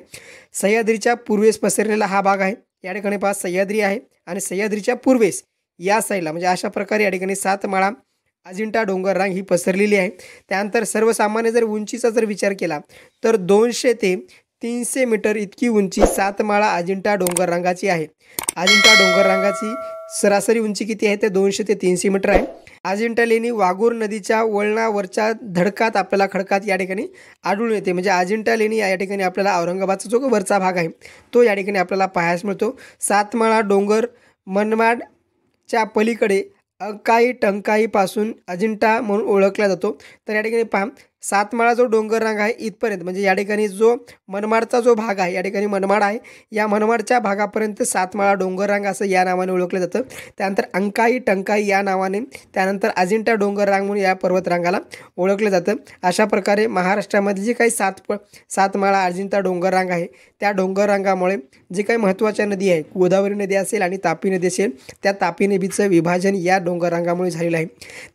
सह्याद्रीच्या पूर्वेस पसरलेला हा भाग आहे. या ठिकाणी पहा सह्याद्री आहे आणि सह्याद्रीच्या पूर्वेस या साईडला म्हणजे अशा प्रकारे या ठिकाणी सातमाळा अजिंठा डोंगर रांग ही पसरलेली आहे. त्यानंतर सर्वसामान्य जर उंचीचा जर विचार केला तर 200 ते 300 मीटर इतकी उंची सातमाळा अजिंठा डोंगर रांगाची आहे. अजिंठा डोंगर रांगाची सरासरी उंची किती आहे? तर 200 ते 300 मीटर आहे. अजिंठा लेणी वाघूर नदीच्या वळणावरच्या धडकात आपल्याला खडकात या ठिकाणी आढळून येते. म्हणजे अजिंठा लेणी या ठिकाणी आपल्याला औरंगाबादचा जो वरचा भाग आहे तो या ठिकाणी आपल्याला पाहायला मिळतो. सातमाळा डोंगर मनमाडच्या पलीकडे अंकाई टंकाईपासून अजिंठा म्हणून ओळखला जातो. तर या ठिकाणी पहा सातमाळा जो डोंगर रांग आहे इथपर्यंत म्हणजे या ठिकाणी जो मनमाडचा जो भाग आहे, या ठिकाणी मनमाड आहे, या मनमाडच्या भागापर्यंत सातमाळा डोंगर रांग असं या नावाने ओळखलं जातं. त्यानंतर अंकाई टंकाई या नावाने, त्यानंतर अजिंठा डोंगर रांग म्हणून या पर्वतरांगाला ओळखलं जातं. अशा प्रकारे महाराष्ट्रामध्ये जी काही सातमाळा अजिंठा डोंगर रांग आहे त्या डोंगर रांगामुळे जी काही महत्त्वाच्या नदी आहे, गोदावरी नदी असेल आणि तापी नदी असेल, त्या तापी नदीचं विभाजन या डोंगर रांगामुळे झालेलं आहे.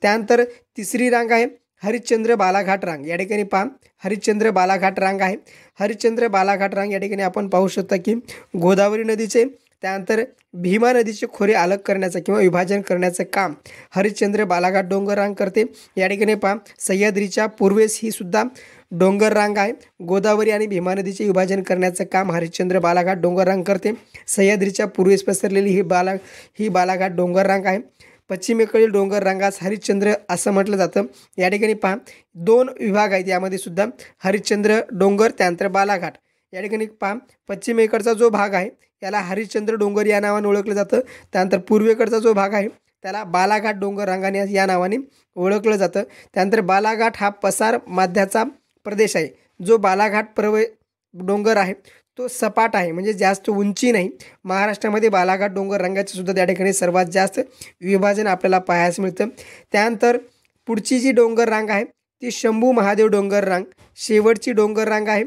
त्यानंतर तिसरी रांग आहे हरिश्चंद्र बालाघाट रांग. या ठिकाणी पहा हरिश्चंद्र बालाघाट रांग आहे. हरिश्चंद्र बालाघाट रांग या ठिकाणी आपण पाहू शकता की गोदावरी नदीचे त्यानंतर भीमा नदीचे खोरे अलग करण्याचं किंवा विभाजन करण्याचं काम हरिश्चंद्र बालाघाट डोंगर रांग करते. या ठिकाणी पहा सह्याद्रीच्या पूर्वेस ही सुद्धा डोंगर रांग आहे. गोदावरी आणि भीमा नदीचे विभाजन करण्याचं काम हरिश्चंद्र बालाघाट डोंगर रांग करते. सह्याद्रीच्या पूर्वेस पसरलेली ही बालाघाट डोंगर रांग आहे. पश्चिमेकडील डोंगर रांगास हरिश्चंद्र असं म्हटलं जातं. या ठिकाणी पहा 2 विभाग आहेत, यामध्ये सुद्धा हरिश्चंद्र डोंगर त्यानंतर बालाघाट. या ठिकाणी पहा पश्चिमेकडचा जो भाग आहे याला हरिश्चंद्र डोंगर या नावाने ओळखलं जातं. त्यानंतर पूर्वेकडचा जो भाग आहे त्याला बालाघाट डोंगर रांगाने या नावाने ओळखलं जातं. त्यानंतर बालाघाट हा पसार माध्याचा प्रदेश आहे. जो बालाघाट डोंगर आहे तो सपाट आहे, म्हणजे जास्त उंची नाही. महाराष्ट्रामध्ये बालाघाट डोंगर रांगाचे सुद्धा त्या ठिकाणी सर्वात जास्त विभाजन आपल्याला पाहायला मिळतं. त्यानंतर पुढची जी डोंगर रांग आहे ती शंभू महादेव डोंगर रांग शेवटची डोंगर रांग आहे.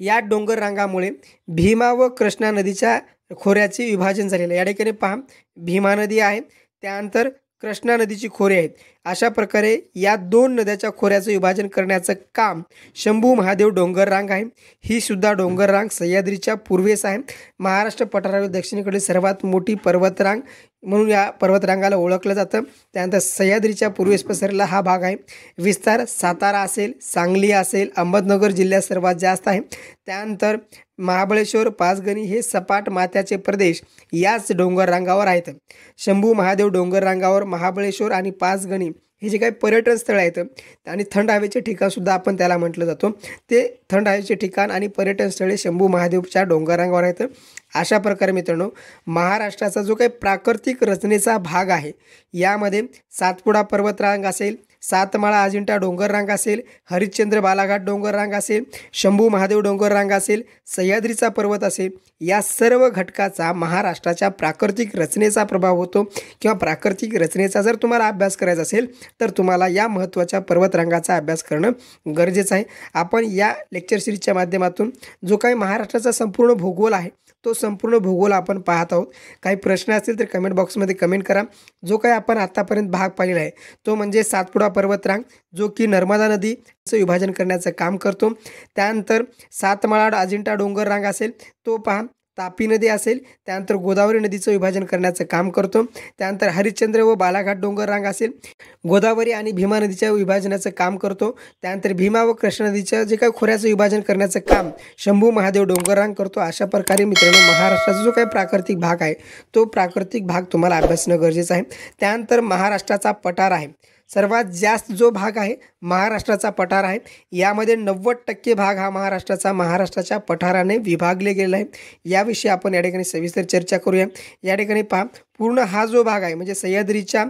या डोंगर रांगामुळे भीमा व कृष्णा नदीच्या खोऱ्याचे विभाजन झालेलं आहे. या ठिकाणी पहा भीमा नदी आहे, त्यानंतर कृष्णा नदीची खोरे आहेत. अशा प्रकारे या 2 नद्याच्या खोऱ्याचं विभाजन करण्याचं काम शंभू महादेव डोंगर रांग आहे. ही सुद्धा डोंगर रांग सह्याद्रीच्या पूर्वेस आहे. महाराष्ट्र पठारावर दक्षिणेकडे सर्वात मोठी पर्वतरांग म्हणून या पर्वतरांगाला ओळखलं जातं. त्यानंतर सह्याद्रीच्या पूर्वेस पसरलेला हा भाग आहे. विस्तार सातारा असेल, सांगली असेल, अहमदनगर जिल्ह्यात सर्वात जास्त आहे. त्यानंतर महाबळेश्वर, पाचगणी हे सपाट माथ्याचे प्रदेश याच डोंगर रांगावर आहेत. शंभू महादेव डोंगर रांगावर महाबळेश्वर आणि पाचगणी हे जे काही पर्यटन स्थळ आहेत आणि थंड हवेचे ठिकाणसुद्धा आपण त्याला म्हटलं जातो, ते थंड हवेचे ठिकाण आणि पर्यटन स्थळे शंभू महादेवच्या डोंगर रांगावर आहेत. अशा प्रकारे मित्रांनो महाराष्ट्राचा जो काही प्राकृतिक रचनेचा भाग आहे यामध्ये सातपुडा पर्वतरांग असेल, सातमाळा अजिंठा डोंगर रांग असेल, हरिश्चंद्र बालाघाट डोंगर रांग असेल, शंभू महादेव डोंगर रांग असेल, सह्याद्रीचा पर्वत असेल, या सर्व घटकाचा महाराष्ट्राच्या प्राकृतिक रचनेचा प्रभाव होतो. किंवा प्राकृतिक रचनेचा जर तुम्हाला अभ्यास करायचा असेल तर तुम्हाला या महत्त्वाच्या पर्वतरांगाचा अभ्यास करणं गरजेचं आहे. आपण या लेक्चर सिरीजच्या माध्यमातून जो काही महाराष्ट्राचा संपूर्ण भूगोल आहे तो संपूर्ण भूगोल आपण पाहत आहोत. काही प्रश्न असतील तर कमेंट बॉक्समध्ये कमेंट करा. जो काही आपण आतापर्यंत भाग पाहिलेला आहे तो म्हणजे सातपुडा पर्वतरांग, जो की नर्मदा नदीचं विभाजन करण्याचं काम करतो. त्यानंतर सातमाळा अजिंठा डोंगर रांग असेल तो पहा तापी नदी असेल, त्यानंतर गोदावरी नदीचं विभाजन करण्याचं काम करतो. त्यानंतर हरिश्चंद्र व बालाघाट डोंगर रांग असेल, गोदावरी आणि भीमा नदीच्या विभाजनाचं काम करतो. त्यानंतर भीमा व कृष्णा नदीच्या जे काही खोऱ्याचं विभाजन करण्याचं काम शंभू महादेव डोंगर रांग करतो. अशा प्रकारे मित्रांनो महाराष्ट्राचा जो काही प्राकृतिक भाग आहे तो प्राकृतिक भाग तुम्हाला अभ्यासणं गरजेचं आहे. त्यानंतर महाराष्ट्राचा पठार आहे. सर्वात जास्त जो भाग आहे महाराष्ट्राचा पठार आहे. यामध्ये 90% भाग हा महाराष्ट्राच्या पठाराने विभागले गेलेला आहे. याविषयी आपण या ठिकाणी सविस्तर चर्चा करूया. या ठिकाणी पहा, पूर्ण हा जो भाग आहे म्हणजे सह्याद्रीच्या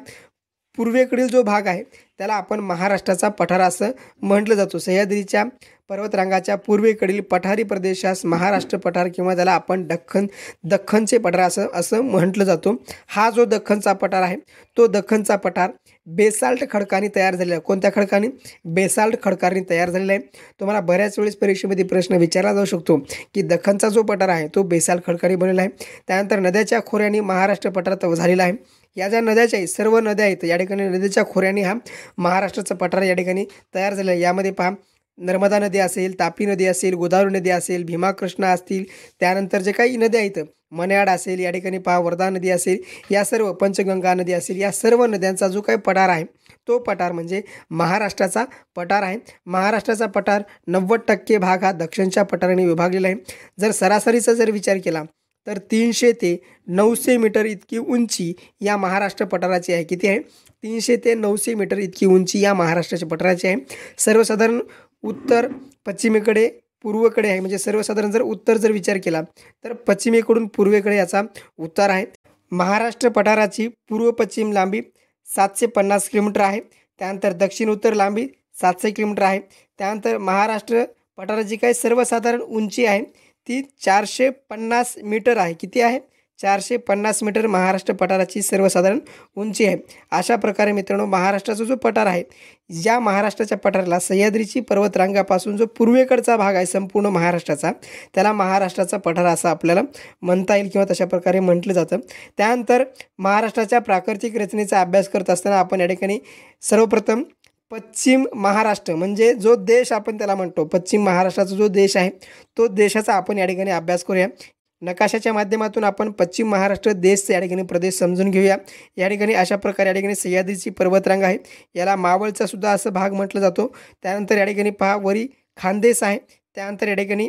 पूर्वेकडील जो भाग आहे त्याला आपण महाराष्ट्राचा पठार असं म्हटलं जातो. सह्याद्रीच्या पर्वतरांगाच्या पूर्वेकडील पठारी प्रदेशास महाराष्ट्र पठार किंवा त्याला आपण दख्खनचे पठार असं म्हटलं जातो. हा जो दख्खनचा पठार आहे तो दख्खनचा पठार बेसाल्ट खडकांनी तयार झालेला आहे. कोणत्या खडकांनी? बेसाल्ट खडकांनी तयार झालेला आहे. तुम्हाला बऱ्याच वेळेस परीक्षेमध्ये प्रश्न विचारला जाऊ शकतो की दख्खनचा जो पठार आहे तो बेसाल्ट खडकांनी बनलेला आहे. त्यानंतर नद्याच्या खोऱ्यांनी महाराष्ट्र पठार झालेला आहे. या ज्या नद्याच्या सर्व नद्या आहेत या ठिकाणी नदीच्या खोऱ्यांनी हा महाराष्ट्राचा पठार या ठिकाणी तयार झालेला आहे. यामध्ये पहा, नर्मदा नदी असेल, तापी नदी असेल, गोदावरी नदी असेल, भीमा कृष्णा असतील, त्यानंतर जे काही नद्या आहेत मन्याड असेल, या ठिकाणी पहा वर्धा नदी असेल, या सर्व पंचगंगा नदी असेल, या सर्व नद्यांचा जो काही पठार आहे तो पठार म्हणजे महाराष्ट्राचा पठार आहे. महाराष्ट्राचा पठार 90% भाग हा दक्षिणच्या पठाराने विभागलेला आहे. जर सरासरीचा जर विचार केला तर 300 ते 900 मीटर इतकी उंची या महाराष्ट्र पठाराची आहे. किती आहे? 300 ते 900 मीटर इतकी उंची या महाराष्ट्राच्या पठाराची आहे. सर्वसाधारण उत्तर पश्चिमेकडे पूर्वेकडे आहे. म्हणजे सर्वसाधारण जर उत्तर जर विचार केला तर पश्चिमेकडून पूर्वेकडे याचा उतार आहे. महाराष्ट्र पठाराची पूर्व पश्चिम लांबी 750 किलोमीटर आहे. त्यानंतर दक्षिण उत्तर लांबी 700 किलोमीटर आहे. त्यानंतर महाराष्ट्र पठाराची काही सर्वसाधारण उंची आहे ती 450 मीटर आहे. किती आहे? 450 मीटर महाराष्ट्र पठाराची सर्वसाधारण उंची आहे. अशा प्रकारे मित्रांनो महाराष्ट्राचा जो पठार आहे या महाराष्ट्राच्या पठाराला सह्याद्रीची पर्वतरांगापासून जो पूर्वेकडचा भाग आहे संपूर्ण महाराष्ट्राचा त्याला महाराष्ट्राचा पठार असं आपल्याला म्हणता येईल किंवा तशा प्रकारे म्हटलं जातं. त्यानंतर महाराष्ट्राच्या प्राकृतिक रचनेचा अभ्यास करत असताना आपण या ठिकाणी सर्वप्रथम पश्चिम महाराष्ट्र म्हणजे जो देश आपण त्याला म्हणतो पश्चिम महाराष्ट्राचा जो देश आहे तो देशाचा आपण या ठिकाणी अभ्यास करूया. नकाशाच्या माध्यमातून आपण पश्चिम महाराष्ट्र देश या ठिकाणी प्रदेश समजून घेऊया. या ठिकाणी अशा प्रकारे या ठिकाणी सह्याद्रीची पर्वतरांग आहे. याला मावळचा सुद्धा असं भाग म्हटलं जातो. त्यानंतर या ठिकाणी पहा वरी खानदेश आहे. त्यानंतर या ठिकाणी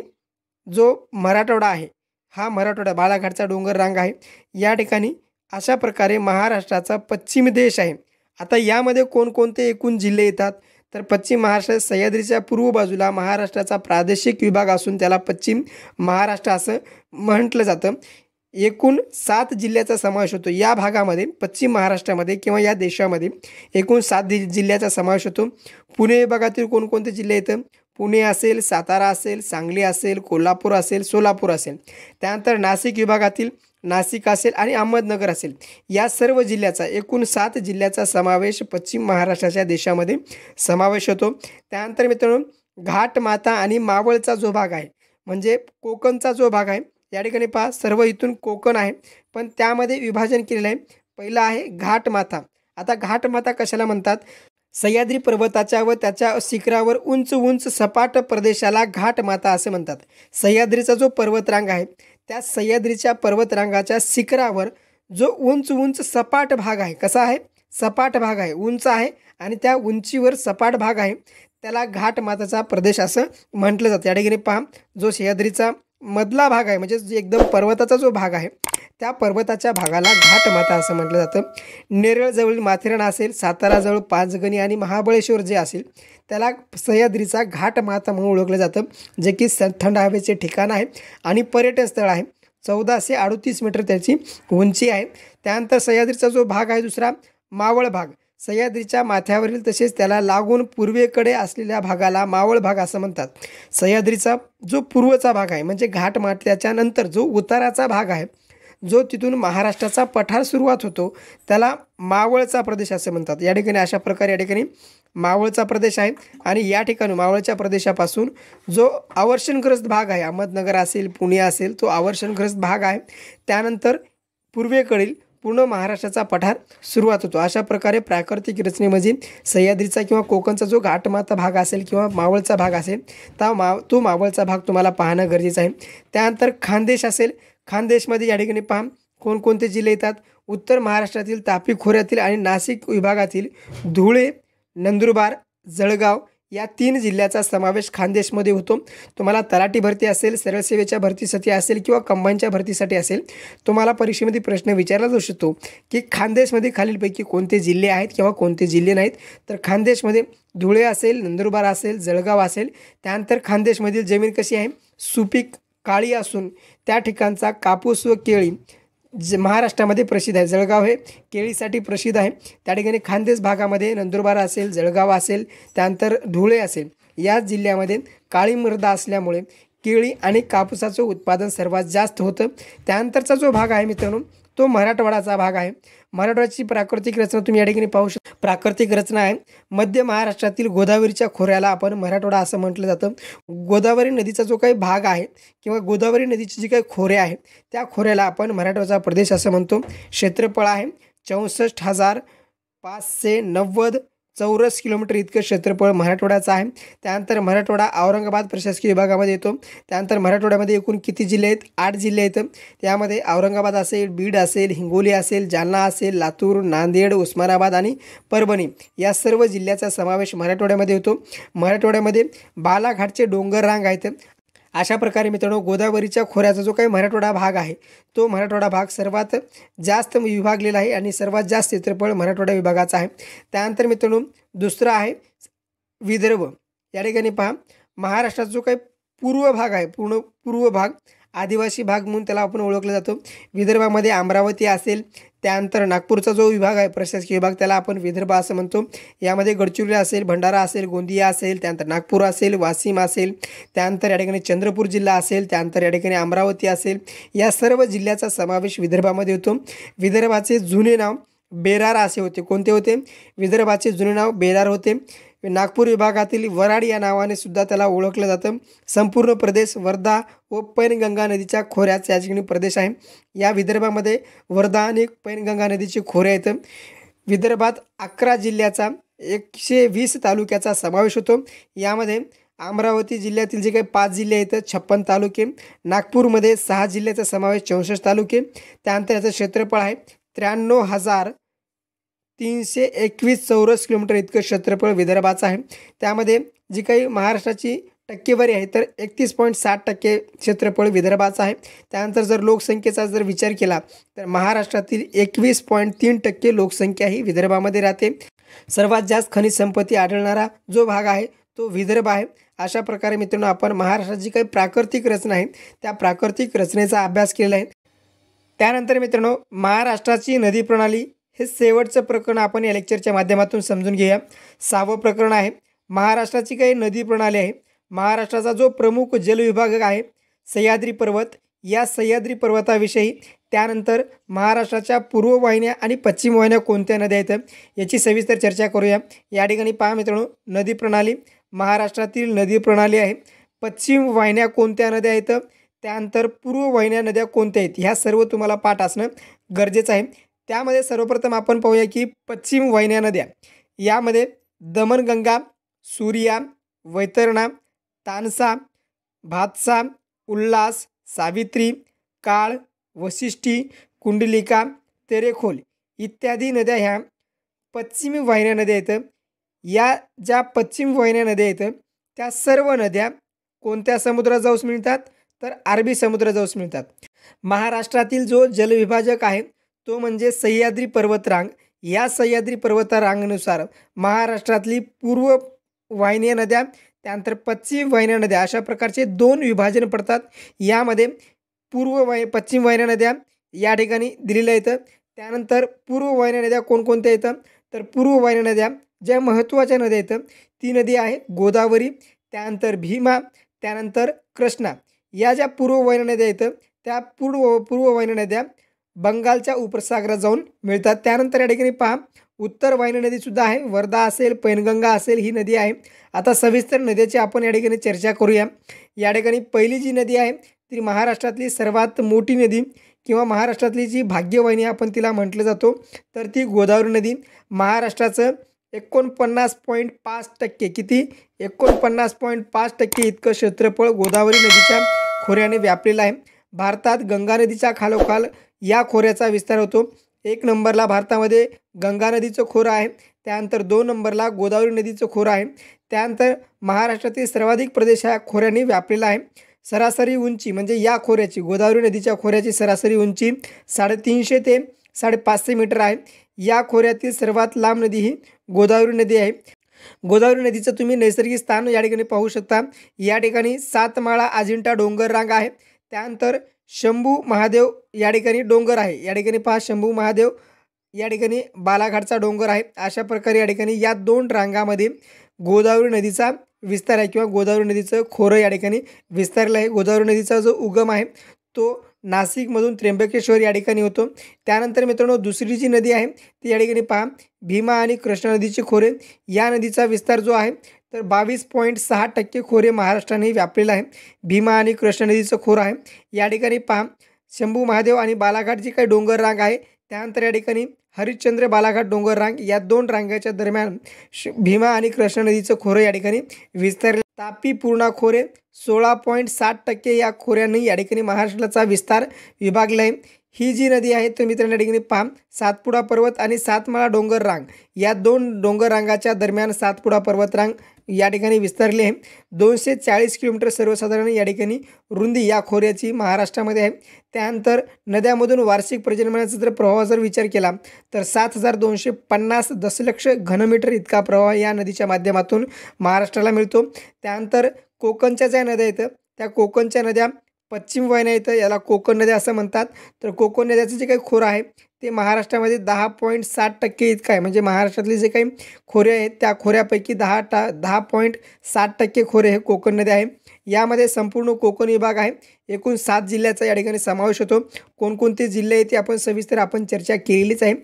जो मराठवाडा आहे हा मराठवाडा बाळाघाटचा डोंगर रांग आहे. या ठिकाणी अशा प्रकारे महाराष्ट्राचा पश्चिम देश आहे. आता यामध्ये कोणकोणते एकूण जिल्हे येतात तर पश्चिम महाराष्ट्र सह्याद्रीच्या पूर्व बाजूला महाराष्ट्राचा प्रादेशिक विभाग असून त्याला पश्चिम महाराष्ट्र असं म्हटलं जातं. एकूण 7 जिल्ह्याचा समावेश होतो. या भागामध्ये पश्चिम महाराष्ट्रामध्ये किंवा या देशामध्ये एकूण 7 जिल्ह्याचा समावेश होतो. पुणे विभागातील कोणकोणते जिल्हे येतं? पुणे असेल, सातारा असेल, सांगली असेल, कोल्हापूर असेल, सोलापूर असेल. त्यानंतर नाशिक विभागातील नाशिक असेल आणि अहमदनगर असेल. या सर्व जिल्ह्याचा एकूण 7 जिल्ह्याचा समावेश पश्चिम महाराष्ट्राच्या देशामध्ये समावेश होतो. त्यानंतर मित्रांनो घाटमाथा आणि मावळचा जो भाग आहे म्हणजे कोकणचा जो भाग आहे या ठिकाणी पहा सर्व इथून कोकण आहे पण त्यामध्ये विभाजन केलेलं आहे. पहिला आहे घाटमाथा. आता घाटमाथा कशाला म्हणतात? सह्याद्री पर्वताच्या व त्याच्या शिखरावर उंच उंच सपाट प्रदेशाला घाटमाथा असे म्हणतात. सह्याद्रीचा जो पर्वतरांग आहे त्या सह्याद्रीच्या पर्वतरांगाच्या शिखरावर जो उंच उंच सपाट भाग आहे कसा आहे? सपाट भाग आहे, उंच आहे आणि त्या उंचीवर सपाट भाग आहे त्याला घाटमाथाचा प्रदेश असं म्हटलं जातं. या ठिकाणी पहा जो सह्याद्रीचा मधला भाग आहे म्हणजे एकदम पर्वताचा जो भाग आहे त्या पर्वताच्या भागाला घाटमाथा असं म्हटलं जातं. नेरळजवळील माथेरान असेल, साताराजवळ पाचगणी आणि महाबळेश्वर जे असेल त्याला सह्याद्रीचा घाटमाथा म्हणून ओळखलं जातं जे की थंड हवेचे ठिकाण आहे आणि पर्यटन स्थळ आहे. 1438 मीटर त्याची उंची आहे. त्यानंतर सह्याद्रीचा जो भाग आहे दुसरा मावळ भाग. सह्याद्रीच्या माथ्यावरील तसेच त्याला लागून पूर्वेकडे असलेल्या भागाला मावळ भाग असं म्हणतात. सह्याद्रीचा जो पूर्वचा भाग आहे म्हणजे घाटमाथ्याच्या नंतर जो उताराचा भाग आहे जो तिथून महाराष्ट्राचा पठार सुरुवात होतो त्याला मावळचा प्रदेश असे म्हणतात. या ठिकाणी अशा प्रकारे या ठिकाणी मावळचा प्रदेश आहे आणि या ठिकाणी मावळच्या प्रदेशापासून जो आवर्षणग्रस्त भाग आहे अहमदनगर असेल, पुणे असेल तो आवर्षणग्रस्त भाग आहे. त्यानंतर पूर्वेकडील पूर्ण महाराष्ट्राचा पठार सुरुवात होतो. अशा प्रकारे प्राकृतिक रचनेमध्ये सह्याद्रीचा किंवा कोकणचा जो घाटमाथा भाग असेल किंवा मावळचा भाग असेल तो मावळचा भाग तुम्हाला पाहणं गरजेचं आहे. त्यानंतर खानदेश असेल. खानदेशमध्ये या ठिकाणी पहा कोणकोणते जिल्हे येतात. उत्तर महाराष्ट्रातील तापी खोऱ्यातील आणि नाशिक विभागातील धुळे, नंदुरबार, जळगाव या 3 जिल्ह्याचा समावेश खानदेशमध्ये होतो. तुम्हाला तलाठी भरती असेल, सरळ सेवेच्या भरतीसाठी असेल किंवा कंबाईनच्या भरतीसाठी असेल, तुम्हाला परीक्षेमध्ये प्रश्न विचारला जाऊ शकतो की खानदेशमध्ये खालीलपैकी कोणते जिल्हे आहेत किंवा कोणते जिल्हे नाहीत. तर खानदेशमध्ये धुळे असेल, नंदुरबार असेल, जळगाव असेल. त्यानंतर खानदेशमधील जमीन कशी आहे, सुपीक काळी असून त्या ठिकाणचा कापूस व केळी महाराष्ट्रामध्ये प्रसिद्ध आहे. जळगाव हे केळीसाठी प्रसिद्ध आहे. त्या ठिकाणी खानदेश भागामध्ये नंदुरबार असेल, जळगाव असेल, त्यानंतर धुळे असेल, या जिल्ह्यामध्ये काळी मृदा असल्यामुळे केळी आणि कापूसाचं उत्पादन सर्वात जास्त होतं. त्यानंतरचा जो भाग आहे मित्रांनो, तो मराठवाडाचा भाग आहे. मराठवाड्याची प्राकृतिक रचना तुम्ही या ठिकाणी पाहू शकता. प्राकृतिक रचना आहे मध्य महाराष्ट्रातील गोदावरीच्या खोऱ्याला आपण मराठवाडा असं म्हटलं जातं. गोदावरी नदीचा जो काही भाग आहे किंवा गोदावरी नदीची जी काही खोरे आहेत त्या खोऱ्याला आपण मराठवाड्याचा प्रदेश असं म्हणतो. क्षेत्रफळ आहे 64,590 चौरस किलोमीटर इतकं क्षेत्रफळ मराठवाड्याचं आहे. त्यानंतर मराठवाडा औरंगाबाद प्रशासकीय विभागामध्ये येतो. त्यानंतर मराठवाड्यामध्ये एकूण किती जिल्हे आहेत, 8 जिल्हे आहेत. त्यामध्ये औरंगाबाद असेल, बीड असेल, हिंगोली असेल, जालना असेल, लातूर, नांदेड, उस्मानाबाद आणि परभणी या सर्व जिल्ह्याचा समावेश मराठवाड्यामध्ये होतो. मराठवाड्यामध्ये बालाघाटचे डोंगर रांग आहेत. अशा प्रकारे मित्रांनो गोदावरीच्या खोऱ्याचा जो काही मराठवाडा भाग आहे तो मराठवाडा भाग सर्वात जास्त विभागलेला आहे आणि सर्वात जास्त क्षेत्रफळ मराठवाडा विभागाचा आहे. त्यानंतर मित्रांनो दुसरा आहे विदर्भ. या ठिकाणी पहा महाराष्ट्राचा जो काही पूर्व भाग आहे, पूर्व भाग आदिवासी भाग म्हणून त्याला आपण ओळखलं जातो. विदर्भामध्ये अमरावती असेल, त्यानंतर नागपूरचा जो विभाग आहे प्रशासकीय विभाग त्याला आपण विदर्भ असं म्हणतो. यामध्ये गडचिरोली असेल, भंडारा असेल, गोंदिया असेल, त्यानंतर नागपूर असेल, वाशिम असेल, त्यानंतर या ठिकाणी चंद्रपूर जिल्हा असेल, त्यानंतर या ठिकाणी अमरावती असेल, या सर्व जिल्ह्याचा समावेश विदर्भामध्ये होतो. विदर्भाचे जुने नाव बेरार असे होते. कोणते होते? विदर्भाचे जुने नाव बेरार होते. नागपूर विभागातील वराड या नावाने सुद्धा त्याला ओळखलं जातं. संपूर्ण प्रदेश वर्धा व पैनगंगा नदीच्या खोऱ्याचा या ठिकाणी प्रदेश आहे. या विदर्भामध्ये वर्धा आणि पैनगंगा नदीचे खोरे आहेत. विदर्भात 11 जिल्ह्याचा 120 तालुक्याचा समावेश होतो. यामध्ये अमरावती जिल्ह्यातील जे काही 5 जिल्हे आहेत 56 तालुके, नागपूरमध्ये 6 जिल्ह्याचा समावेश 64 तालुके. त्यानंतर याचं क्षेत्रफळ आहे 93,321 चौरस किलोमीटर इतकं क्षेत्रफळ विदर्भाचं आहे. त्यामध्ये जी काही महाराष्ट्राची टक्केवारी आहे तर 31.7% क्षेत्रफळ विदर्भाचं आहे. त्यानंतर जर लोकसंख्येचा जर विचार केला तर महाराष्ट्रातील 21.3% लोकसंख्या ही विदर्भामध्ये राहते. सर्वात जास्त खनिज संपत्ती आढळणारा जो भाग आहे तो विदर्भ आहे. अशा प्रकारे मित्रांनो आपण महाराष्ट्राची जी काही प्राकृतिक रचना आहे त्या प्राकृतिक रचनेचा अभ्यास केलेला आहे. त्यानंतर मित्रांनो महाराष्ट्राची नदी प्रणाली हे शेवटचं प्रकरण आपण या लेक्चरच्या माध्यमातून समजून घेऊया. 6वं प्रकरण आहे महाराष्ट्राची काही नदी प्रणाली आहे. महाराष्ट्राचा जो प्रमुख जलविभाग आहे सह्याद्री पर्वत, या सह्याद्री पर्वताविषयी, त्यानंतर महाराष्ट्राच्या पूर्व वाहिन्या आणि पश्चिम वाहिन्या कोणत्या नद्या आहेत याची सविस्तर चर्चा करूया. या ठिकाणी पहा मित्रांनो नदी प्रणाली, महाराष्ट्रातील नदी प्रणाली आहे. पश्चिम वाहिन्या कोणत्या नद्या आहेत, त्यानंतर पूर्व वाहिन्या नद्या कोणत्या आहेत, ह्या सर्व तुम्हाला पाठ असणं गरजेचं आहे. त्यामध्ये सर्वप्रथम आपण पाहूया की पश्चिम वाहिन्या नद्या, यामध्ये दमनगंगा, सूर्या, वैतरणा, तानसा, भातसा, उल्हास, सावित्री, काळ, वशिष्ठी, कुंडलिका, तेरेखोल इत्यादी नद्या ह्या पश्चिम वाहिन्या नद्या आहेत. या ज्या पश्चिम वाहिन्या नद्या आहेत त्या सर्व नद्या कोणत्या समुद्राजवळ मिळतात, तर अरबी समुद्राजवळ मिळतात. महाराष्ट्रातील जो जलविभाजक आहे तो म्हणजे सह्याद्री पर्वतरांग. या सह्याद्री पर्वतरांगनुसार महाराष्ट्रातली पूर्व वाहिन्या नद्या त्यानंतर पश्चिम वाहिन्या नद्या अशा प्रकारचे 2 विभाजन पडतात. यामध्ये पश्चिम वाहिन्या नद्या या ठिकाणी दिलेल्या आहेत. त्यानंतर पूर्व वाहिन्या नद्या कोणकोणत्या आहेत, तर पूर्व वाहिन्या नद्या ज्या महत्त्वाच्या नद्या आहेत ती नदी आहे गोदावरी, त्यानंतर भीमा, त्यानंतर कृष्णा. या ज्या पूर्व वाहिन्या नद्या आहेत त्या पूर्व वाहिन्या नद्या बंगालच्या उपसागरात जाऊन मिळतात. त्यानंतर या ठिकाणी पहा उत्तर वाहिनी नदीसुद्धा आहे. वर्धा असेल, पैनगंगा असेल, ही नदी आहे. आता सविस्तर नद्याची आपण या ठिकाणी चर्चा करूया. या ठिकाणी पहिली जी नदी आहे ती महाराष्ट्रातली सर्वात मोठी नदी किंवा महाराष्ट्रातली जी भाग्यवाहिनी आपण तिला म्हटलं जातो तर ती गोदावरी नदी. महाराष्ट्राचं 49.5% किती 49.5% इतकं क्षेत्रफळ गोदावरी नदीच्या खोऱ्याने व्यापलेलं आहे. भारतात गंगा नदीच्या खालोखाल या खोऱ्याचा विस्तार होतो। 1 नंबरला भारतामध्ये गंगा नदीचं खोरं आहे, त्यानंतर 2 नंबरला गोदावरी नदीचं खोरं आहे, त्यानंतर महाराष्ट्रातील सर्वाधिक प्रदेश हा खोऱ्याने व्यापलेला आहे। सरासरी उंची म्हणजे या खोऱ्याची, गोदावरी नदीच्या खोऱ्याची सरासरी उंची 350 ते 550 मीटर आहे। या खोऱ्यातील सर्वात लांब नदी ही गोदावरी नदी आहे। गोदावरी नदीचं तुम्ही नैसर्गिक स्थान या ठिकाणी पाहू शकता। या ठिकाणी 7 माळा अजिंठा डोंगर रांग आहे, त्यानंतर शंभू महादेव या ठिकाणी डोंगर आहे। या ठिकाणी पहा शंभू महादेव, या ठिकाणी बालाघाटचा डोंगर आहे। अशा प्रकारे या ठिकाणी या 2 रांगामध्ये गोदावरी नदीचा विस्तार आहे किंवा गोदावरी नदीचं खोरं या ठिकाणी विस्तारलं आहे। गोदावरी नदीचा जो उगम आहे तो नाशिकमधून त्र्यंबकेश्वर या ठिकाणी होतो। त्यानंतर मित्रांनो दुसरी जी नदी आहे ती या ठिकाणी पहा भीमा आणि कृष्णा नदीची खोरे। या नदीचा विस्तार जो आहे तर 22.6% खोरे महाराष्ट्राने व्यापलेला आहे। भीमा आणि कृष्णा नदीचं खोरं आहे। या ठिकाणी पहा शंभू महादेव आणि बालाघाट जी काही डोंगर रांग आहे, त्यानंतर या ठिकाणी हरिश्चंद्र बालाघाट डोंगर रांग, या 2 रांगाच्या दरम्यान भीमा आणि कृष्णा नदीचं खोरं या ठिकाणी विस्तारले। तापी पूर्णा खोरे 16.7% या खोऱ्याने या ठिकाणी महाराष्ट्राचा विस्तार विभागला आहे। ही जी नदी आहे तर मित्रांनो या ठिकाणी पहा सातपुडा पर्वत आणि सातमाळा डोंगर रांग, या 2 डोंगर रांगाच्या दरम्यान सातपुडा पर्वत रांग या ठिकाणी विस्तारली आहे। 240 किलोमीटर सर्वसाधारण या ठिकाणी रुंदी या खोऱ्याची महाराष्ट्रामध्ये आहे। त्यानंतर नद्यांमधून वार्षिक पर्जन्यमानाचा जर प्रवाह जर विचार केला तर 7250 दशलक्ष घनमीटर इतका प्रवाह या नदीच्या माध्यमातून महाराष्ट्राला मिळतो। त्यानंतर कोकणच्या ज्या नद्या आहेत त्या कोकणच्या नद्या पश्चिम वाहिन्या येतं, याला कोकण नद्या असं म्हणतात। तर कोकण नद्याचं जे काही खोरं आहे ते महाराष्ट्रामध्ये 10.7% इतकं आहे। म्हणजे महाराष्ट्रातले जे काही खोरे आहेत त्या खोऱ्यापैकी 10.7% खोरे हे कोकण नदी आहे। यामध्ये संपूर्ण कोकण विभाग आहे। एकूण 7 जिल्ह्याचा या ठिकाणी समावेश होतो। कोणकोणते जिल्हे आहेत ते आपण सविस्तर चर्चा केलेलीच आहे।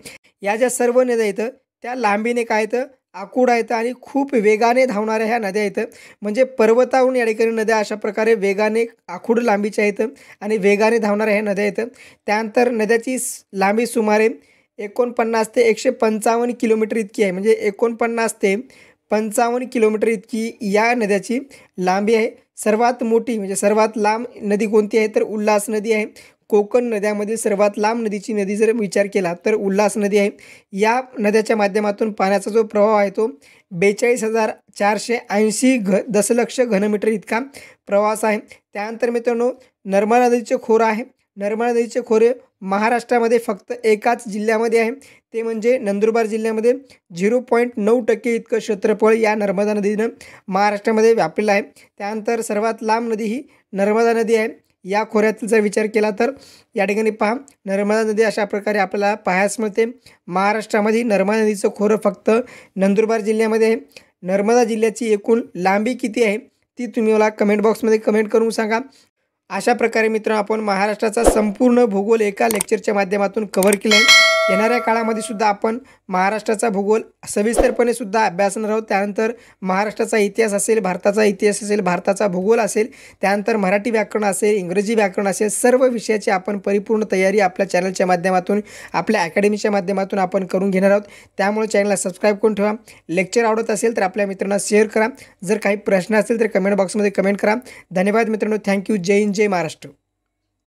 या ज्या सर्व नद्या आहेत त्या लांबीने काय आहेत आखूड आहेत आणि खूप वेगाने धावणाऱ्या ह्या नद्या आहेत। म्हणजे पर्वतावरून या ठिकाणी नद्या अशा प्रकारे वेगाने आखूड लांबीच्या आहेत आणि वेगाने धावणाऱ्या ह्या नद्या आहेत। त्यानंतर नद्याची लांबी सुमारे 49 ते 155 किलोमीटर इतकी आहे। म्हणजे 49 ते 55 किलोमीटर इतकी या नद्याची लांबी आहे। सर्वात मोठी म्हणजे सर्वात लांब नदी कोणती आहे तर उल्हास नदी आहे। कोकण नद्यामधील सर्वात लांब नदीची नदी जर विचार केला तर उल्हास नदी आहे। या नद्याच्या माध्यमातून पाण्याचा जो प्रवाह आहे तो 42,480 दशलक्ष घनमीटर इतका प्रवास आहे। त्यानंतर मित्रांनो नर्मदा नदीचे खोरं आहे। नर्मदा नदीचे खोरे महाराष्ट्रामध्ये फक्त एकाच जिल्ह्यामध्ये आहे, ते म्हणजे नंदुरबार जिल्ह्यामध्ये 0.9% इतकं क्षेत्रफळ या नर्मदा नदीनं महाराष्ट्रामध्ये व्यापलेलं आहे। त्यानंतर सर्वात लांब नदी ही नर्मदा नदी आहे। या खोऱ्याचा जर विचार केला तर या ठिकाणी पहा नर्मदा नदी अशा प्रकारे आपल्याला पाहायला मिळते। महाराष्ट्रामध्ये नर्मदा नदीचं खोरं फक्त नंदुरबार जिल्ह्यामध्ये आहे। नर्मदा जिल्ह्याची एकूण लांबी किती आहे ती तुम्ही मला कमेंट बॉक्समध्ये कमेंट करून सांगा। अशा प्रकारे मित्रांनो आपण महाराष्ट्राचा संपूर्ण भूगोल एका लेक्चरच्या माध्यमातून कव्हर केला आहे। येणाऱ्या काळामध्ये सुद्धा आपण महाराष्ट्राचा भूगोल सविस्तरपणे सुद्धा अभ्यासणार आहोत। त्यानंतर महाराष्ट्राचा इतिहास असेल, भारताचा इतिहास असेल, भारताचा भूगोल असेल, त्यानंतर मराठी व्याकरण असेल, इंग्रजी व्याकरण असेल, सर्व विषयाची आपण परिपूर्ण तयारी आपल्या चॅनलच्या माध्यमातून आपल्या अकॅडमीच्या माध्यमातून आपण करून घेणार आहोत। त्यामुळे चॅनलला सबस्क्राईब करून ठेवा। लेक्चर आवडत असेल तर आपल्या मित्रांना शेअर करा। जर काही प्रश्न असेल तर कमेंट बॉक्समध्ये कमेंट करा। धन्यवाद मित्रांनो, थँक्यू। जय हिंद, जय महाराष्ट्र।